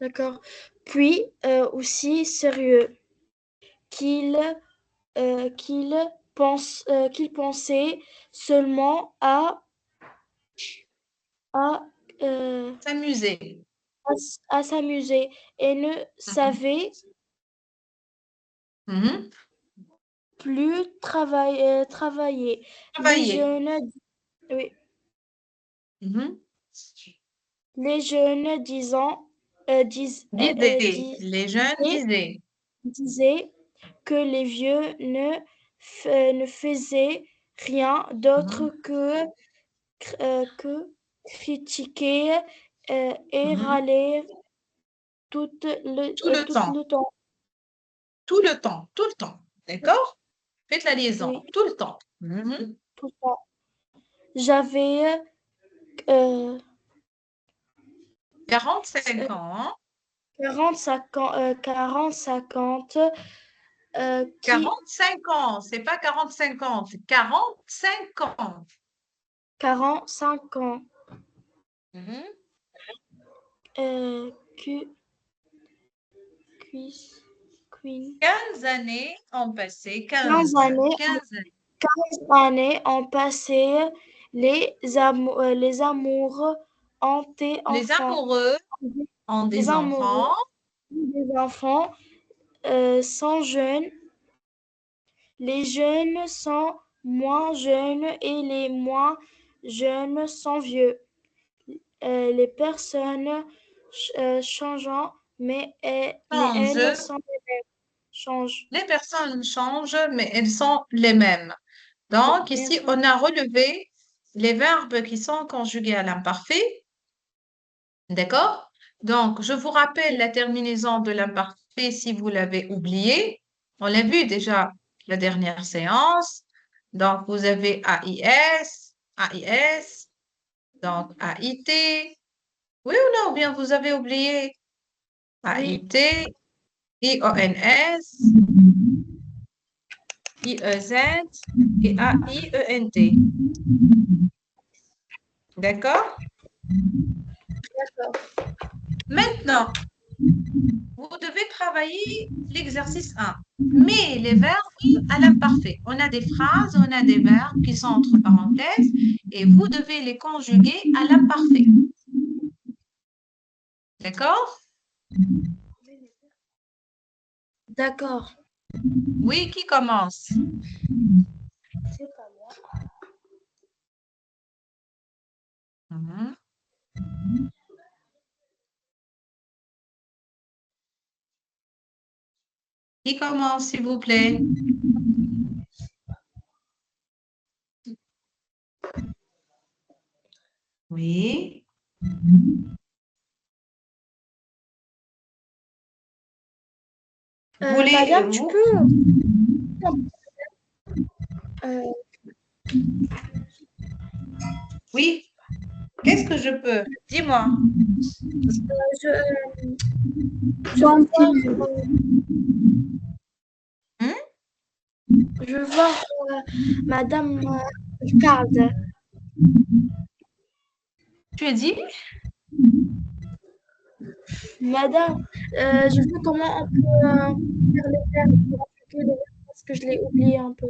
[SPEAKER 5] D'accord. Puis aussi sérieux qu'ils qu'ils pensaient seulement à, euh,
[SPEAKER 2] S'amuser.
[SPEAKER 5] à s'amuser et ne
[SPEAKER 2] Mhm.
[SPEAKER 5] savaient
[SPEAKER 2] Mhm.
[SPEAKER 5] plus travailler. Les
[SPEAKER 2] Travailler.
[SPEAKER 5] jeunes, oui,
[SPEAKER 2] Mhm.
[SPEAKER 5] les jeunes
[SPEAKER 2] Disait, les jeunes
[SPEAKER 5] disaient,
[SPEAKER 2] disaient.
[SPEAKER 5] disaient que les vieux ne faisaient rien d'autre
[SPEAKER 2] Mhm.
[SPEAKER 5] que critiquer et
[SPEAKER 2] Mhm.
[SPEAKER 5] râler
[SPEAKER 2] Tout le
[SPEAKER 5] tout
[SPEAKER 2] temps,
[SPEAKER 5] le temps.
[SPEAKER 2] tout le temps, tout le temps. D'accord? Faites la liaison,
[SPEAKER 5] Oui,
[SPEAKER 2] tout le temps. Mhm.
[SPEAKER 5] tout le temps. J'avais euh,
[SPEAKER 2] 45 ans, hein?
[SPEAKER 5] 40, 50 qui
[SPEAKER 2] 45 ans, c'est pas 40-50, 45 ans.
[SPEAKER 5] 45 ans
[SPEAKER 2] Mhm.
[SPEAKER 5] euh, qui, qui- qui-
[SPEAKER 2] 15 années ont passé,
[SPEAKER 5] 15
[SPEAKER 2] 15,
[SPEAKER 5] années,
[SPEAKER 2] 15 années.
[SPEAKER 5] 15 années ont passé, les amours ont des
[SPEAKER 2] Les
[SPEAKER 5] enfants.
[SPEAKER 2] amoureux ont
[SPEAKER 5] Les
[SPEAKER 2] des
[SPEAKER 5] amoureux
[SPEAKER 2] enfants.
[SPEAKER 5] ont des enfants sont jeunes. Les jeunes sont moins jeunes et les moins jeunes sont vieux. Les personnes changent, mais elles
[SPEAKER 2] Changent.
[SPEAKER 5] sont les mêmes. Changent.
[SPEAKER 2] Les personnes changent, mais elles sont les mêmes. Donc,
[SPEAKER 5] Mais elles
[SPEAKER 2] ici,
[SPEAKER 5] sont
[SPEAKER 2] on a relevé les verbes qui sont conjugués à l'imparfait. D'accord? Donc, je vous rappelle la terminaison de l'imparfait si vous l'avez oublié. On l'a vu déjà la dernière séance. Donc, vous avez AIS, AIS, donc AIT. Oui ou non? Ou bien vous avez oublié
[SPEAKER 5] oui,
[SPEAKER 2] AIT I-O-N-S, I-E-Z et A-I-E-N-T. D'accord?
[SPEAKER 5] D'accord.
[SPEAKER 2] Maintenant, vous devez travailler l'exercice 1. Mais les verbes à l'imparfait. On a des phrases, on a des verbes qui sont entre parenthèses et vous devez les conjuguer à l'imparfait. D'accord?
[SPEAKER 5] D'accord.
[SPEAKER 2] Oui, qui commence?
[SPEAKER 5] C'est pas moi.
[SPEAKER 2] Mhm. Qui commence, s'il vous plaît? Oui.
[SPEAKER 5] Madame, tu
[SPEAKER 2] vous-
[SPEAKER 5] peux... Euh,
[SPEAKER 2] Oui. Qu'est-ce que je peux? Dis-moi.
[SPEAKER 5] je, je
[SPEAKER 4] Quand
[SPEAKER 5] veux voir,
[SPEAKER 2] Hein?
[SPEAKER 5] je veux voir Madame Ricarde.
[SPEAKER 2] Tu as dit?
[SPEAKER 5] Madame, je veux comment on peut faire les verbes pour appliquer les verbes parce que je l'ai oublié un peu.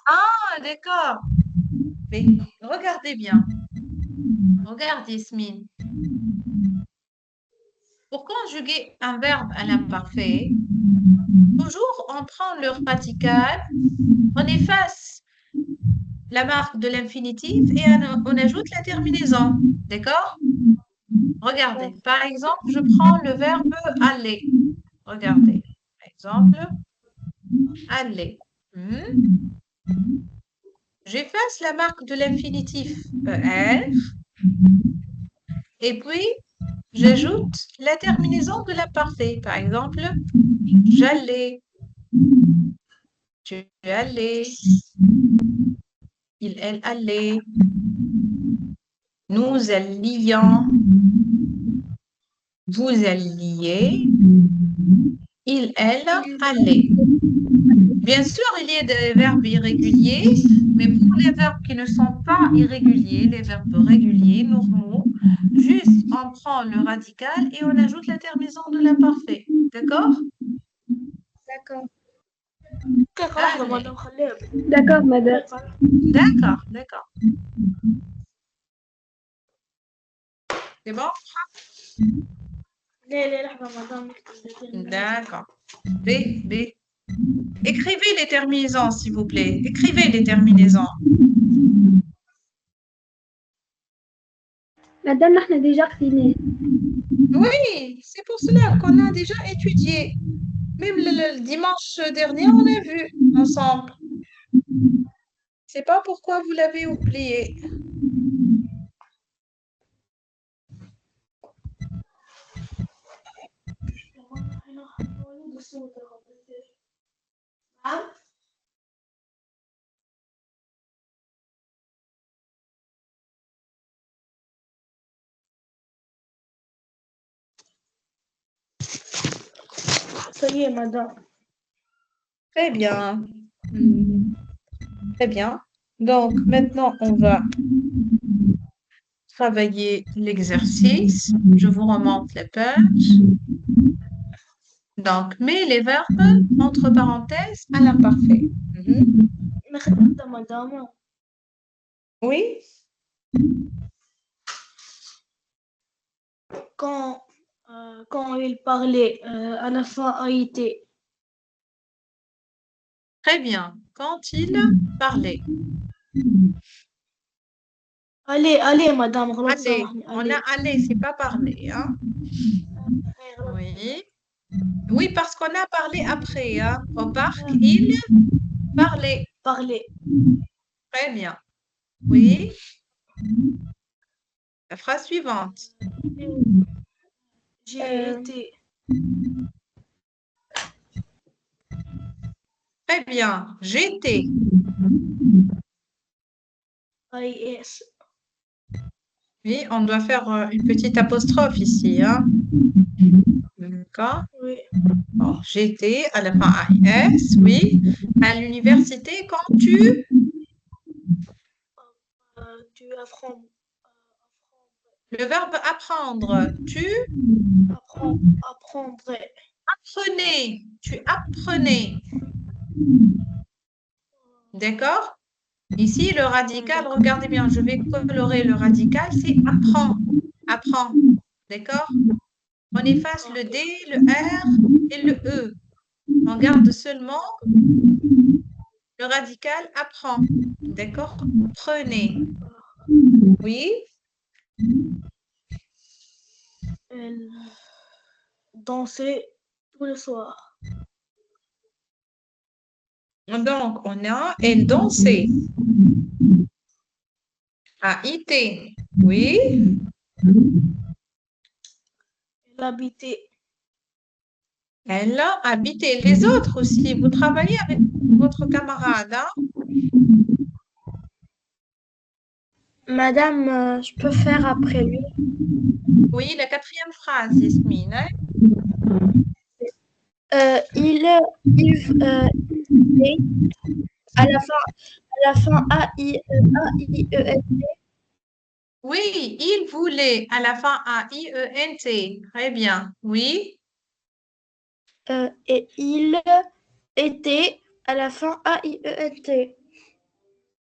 [SPEAKER 2] Ah, d'accord. Mais regardez bien. Regarde, Yasmine. Pour conjuguer un verbe à l'imparfait, toujours on prend le radical, on efface la marque de l'infinitif et on ajoute la terminaison. D'accord? Regardez. Par exemple, je prends le verbe aller. Regardez. Par exemple, aller. J'efface la marque de l'infinitif ER et puis j'ajoute la terminaison de l'imparfait. Par exemple, j'allais, tu allais, il, elle allait, nous allions, vous alliez, il, elle allait. Bien sûr, il y a des verbes irréguliers, mais pour les verbes qui ne sont pas irréguliers, les verbes réguliers, normaux, juste on prend le radical et on ajoute la terminaison de l'imparfait. D'accord?
[SPEAKER 5] D'accord.
[SPEAKER 2] Allez.
[SPEAKER 4] D'accord, madame.
[SPEAKER 2] D'accord, d'accord. C'est bon? D'accord. B, B. Écrivez les terminaisons, s'il vous plaît. Écrivez les terminaisons.
[SPEAKER 4] Madame, on a déjà fini.
[SPEAKER 2] Oui, c'est pour cela qu'on a déjà étudié. Même le dimanche dernier, on a vu ensemble. C'est pas pourquoi vous l'avez oublié.
[SPEAKER 1] Ça y est, madame.
[SPEAKER 2] Très bien. Très bien. Donc, maintenant, on va travailler l'exercice. Je vous remonte la page. Donc, mets les verbes entre parenthèses à l'imparfait.
[SPEAKER 1] Madame.
[SPEAKER 2] Oui,
[SPEAKER 1] Quand, quand il parlait, à la fin a été.
[SPEAKER 2] très bien. Quand il parlait.
[SPEAKER 1] Allez, allez, madame.
[SPEAKER 2] Allez, on a allé, c'est pas parler, hein? Oui. Oui, parce qu'on a parlé après, hein? Au parc, il parlait.
[SPEAKER 1] Parler.
[SPEAKER 2] Très bien. Oui. La phrase suivante.
[SPEAKER 1] J'ai été.
[SPEAKER 2] Très bien. J'étais.
[SPEAKER 1] IS.
[SPEAKER 2] Oui, on doit faire une petite apostrophe ici, hein? D'accord.
[SPEAKER 1] Oui.
[SPEAKER 2] Bon, j'étais à la fin AIS, oui. À l'université, quand tu
[SPEAKER 1] Tu apprends.
[SPEAKER 2] le verbe apprendre, tu
[SPEAKER 1] Apprendrai.
[SPEAKER 2] apprenais, tu apprenais. D'accord? Ici, le radical, regardez bien, je vais colorer le radical, c'est apprend, apprend. D'accord? On efface le D, le R et le E. On garde seulement le radical apprend. D'accord? Prenez. Oui?
[SPEAKER 1] Elle dansait tous les soirs.
[SPEAKER 2] Donc, on a elle dansait. A-I-T. Oui?
[SPEAKER 1] Elle habitait.
[SPEAKER 2] Elle a habité. Les autres aussi. Vous travaillez avec votre camarade, hein?
[SPEAKER 5] Madame, je peux faire après lui.
[SPEAKER 2] Oui, la quatrième phrase, Yasmine, hein?
[SPEAKER 5] Il est à la fin A-I-E-N.
[SPEAKER 2] Oui, il voulait à la fin A-I-E-N-T. Très bien. Oui?
[SPEAKER 5] Et il était à la fin A-I-E-N-T.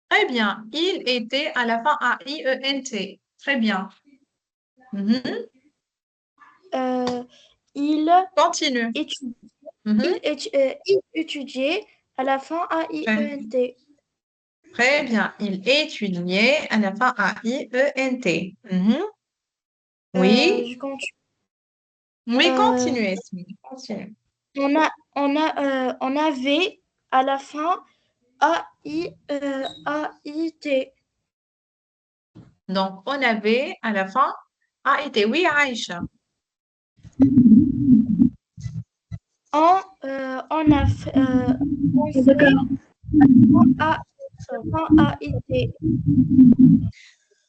[SPEAKER 2] Très bien. Il était à la fin A-I-E-N-T. Très bien. Mhm.
[SPEAKER 5] Il
[SPEAKER 2] Continue.
[SPEAKER 5] étudiait,
[SPEAKER 2] Mhm.
[SPEAKER 5] il étudiait à la fin
[SPEAKER 2] Très,
[SPEAKER 5] A-I-E-N-T.
[SPEAKER 2] très bien. Il étudiait à la fin A-I-E-N-T. Mhm. Oui?
[SPEAKER 5] Je continue.
[SPEAKER 2] Oui,
[SPEAKER 5] Euh,
[SPEAKER 2] continue, Esmine. Continue.
[SPEAKER 5] on avait à la fin A-I-T.
[SPEAKER 2] Donc, on avait à la fin A-I-T. Oui, Aïcha.
[SPEAKER 5] On a fait, on fait
[SPEAKER 4] D'accord.
[SPEAKER 5] à fin A-I-T.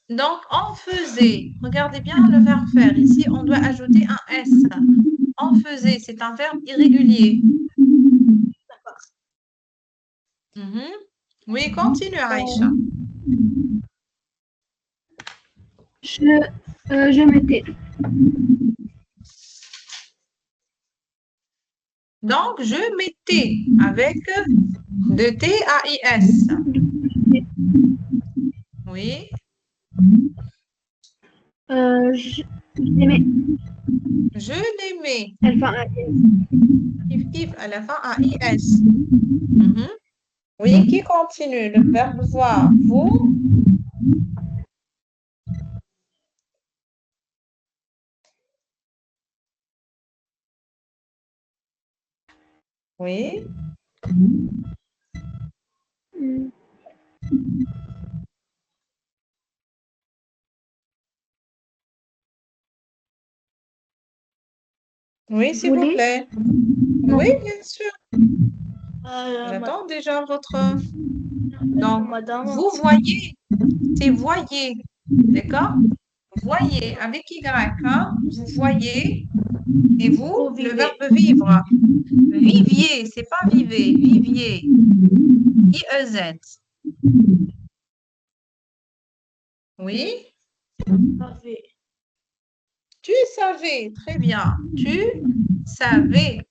[SPEAKER 2] Donc, on faisait. Regardez bien le verbe faire. Ici, on doit ajouter un S. On faisait, c'est un verbe irrégulier. Mhm. Oui, continue, Aïcha.
[SPEAKER 4] Je m'étais.
[SPEAKER 2] Donc, je mettais avec de T-A-I-S. Oui,
[SPEAKER 4] Je l'aimais.
[SPEAKER 2] je l'aimais.
[SPEAKER 4] Enfin,
[SPEAKER 2] If à la fin A-I-S. Mhm. Oui, qui continue? Le verbe voir. Vous? Oui. Oui, s'il vous
[SPEAKER 4] voulez.
[SPEAKER 2] plaît.
[SPEAKER 4] Non.
[SPEAKER 2] Oui, bien sûr. J'attends déjà votre... Donc,
[SPEAKER 1] Madame,
[SPEAKER 2] vous voyez, c'est voyez. D'accord? Voyez avec Y, hein? Vous voyez. Et vous,
[SPEAKER 1] vous
[SPEAKER 2] le
[SPEAKER 1] vivez.
[SPEAKER 2] verbe vivre. Viviez, c'est pas vivez, viviez. I-E-Z. Oui,
[SPEAKER 1] Avez.
[SPEAKER 2] tu savais, très bien. Tu savais.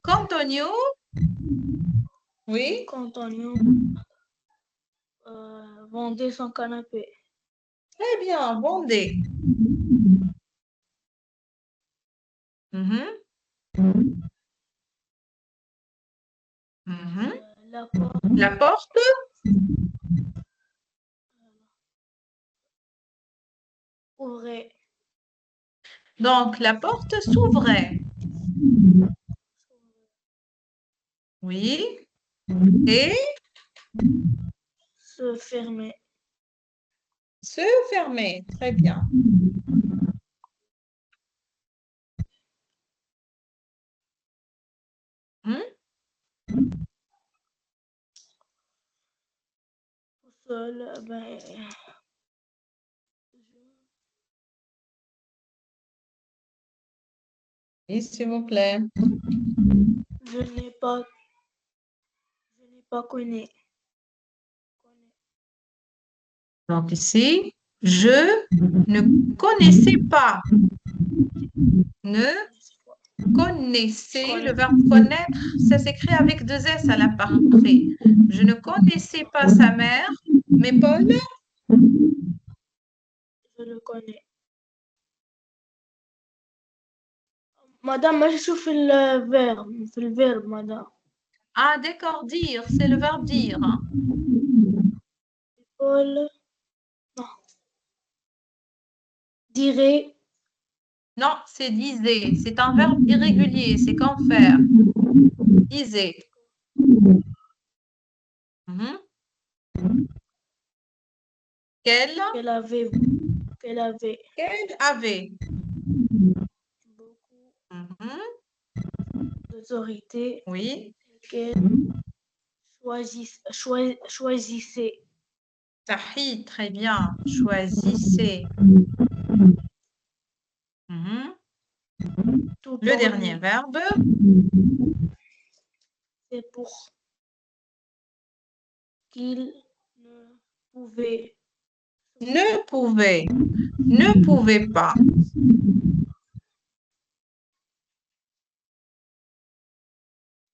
[SPEAKER 2] Qu'Antonio, oui,
[SPEAKER 1] Quand on vendait son canapé.
[SPEAKER 2] très bien, bondé. Mhm, mhm.
[SPEAKER 1] La porte
[SPEAKER 2] La porte,
[SPEAKER 1] ouvrait.
[SPEAKER 2] donc la porte s'ouvrait. Oui, et
[SPEAKER 1] Se fermait.
[SPEAKER 2] se fermait. Très bien. Hmm?
[SPEAKER 1] Seul, ben,
[SPEAKER 2] Oui, s'il vous plaît.
[SPEAKER 1] Je n'ai pas connu.
[SPEAKER 2] Donc ici, je ne connaissais pas. Ne connaissais, le verbe connaître, ça s'écrit avec deux S à la fin après. Je ne connaissais pas sa mère, mais Paul,
[SPEAKER 1] Je le connais. Madame, ما شوف الفيرب madame.
[SPEAKER 2] ah d'accord, dire, c'est le verbe dire.
[SPEAKER 1] Paul, non. Dirait,
[SPEAKER 2] Non, c'est disait. C'est un verbe irrégulier, c'est qu'en faire. Disait. Mhm. Quelle
[SPEAKER 1] qu'elle avait
[SPEAKER 2] Quelle avait.
[SPEAKER 1] beaucoup
[SPEAKER 2] Mhm.
[SPEAKER 1] d'autorité
[SPEAKER 2] Oui.
[SPEAKER 1] qu'elle choisissait
[SPEAKER 2] Tahi, très bien. Choisissez. Mhm.
[SPEAKER 1] tout
[SPEAKER 2] Le
[SPEAKER 1] pour
[SPEAKER 2] dernier
[SPEAKER 1] lui.
[SPEAKER 2] verbe.
[SPEAKER 1] C'est pour qu'il ne pouvait.
[SPEAKER 2] Ne pouvait. Ne pouvait pas.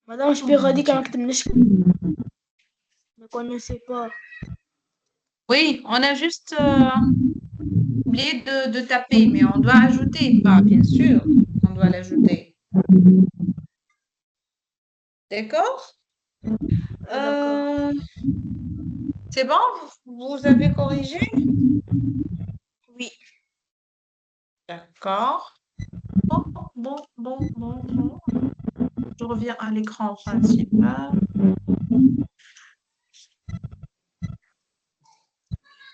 [SPEAKER 1] Madame, je peux redire quand tu ne connaissais pas.
[SPEAKER 2] Oui, on a juste oublié de taper, mais on doit ajouter pas, bien sûr. On doit l'ajouter. D'accord?
[SPEAKER 1] D'accord.
[SPEAKER 2] C'est bon? Vous avez corrigé?
[SPEAKER 1] Oui.
[SPEAKER 2] D'accord. Bon. Je reviens à l'écran principal.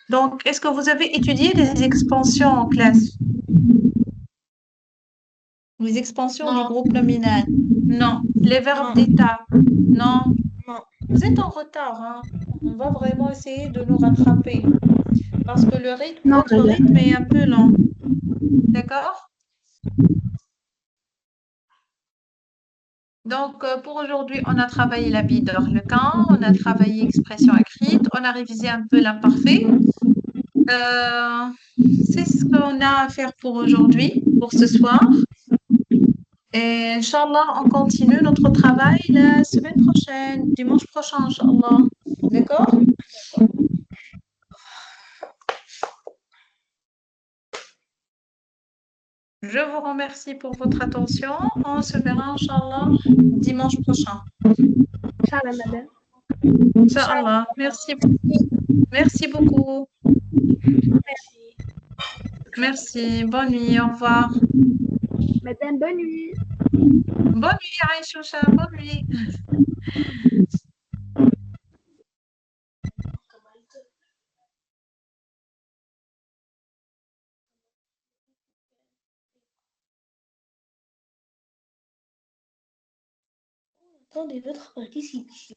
[SPEAKER 2] Donc, est-ce que vous avez étudié les expansions en classe? Les expansions du
[SPEAKER 1] Non.
[SPEAKER 2] groupe nominal? Non. Les verbes
[SPEAKER 1] Non.
[SPEAKER 2] d'état? Non.
[SPEAKER 1] Non.
[SPEAKER 2] Vous êtes en retard, hein? On va vraiment essayer de nous rattraper parce que
[SPEAKER 4] Non,
[SPEAKER 2] votre rythme est un peu lent. D'accord? Donc, pour aujourd'hui, on a travaillé l'habit d'Orlequin, on a travaillé expression écrite, on a révisé un peu l'imparfait. Euh, c'est ce qu'on a à faire pour aujourd'hui, pour ce soir. Et Inch'Allah, on continue notre travail la semaine prochaine, dimanche prochain, Inch'Allah. D'accord? Je vous remercie pour votre attention. On se verra, Inch'Allah, dimanche prochain.
[SPEAKER 4] Inch'Allah, madame.
[SPEAKER 2] Inch'Allah. Merci beaucoup.
[SPEAKER 1] Merci.
[SPEAKER 2] Merci. Bonne nuit. Au revoir.
[SPEAKER 4] Madame, bonne nuit.
[SPEAKER 2] Bonne nuit, Aïchoucha. Bonne nuit.
[SPEAKER 1] Attendez, l'autre, qu'est-ce qu'il dit?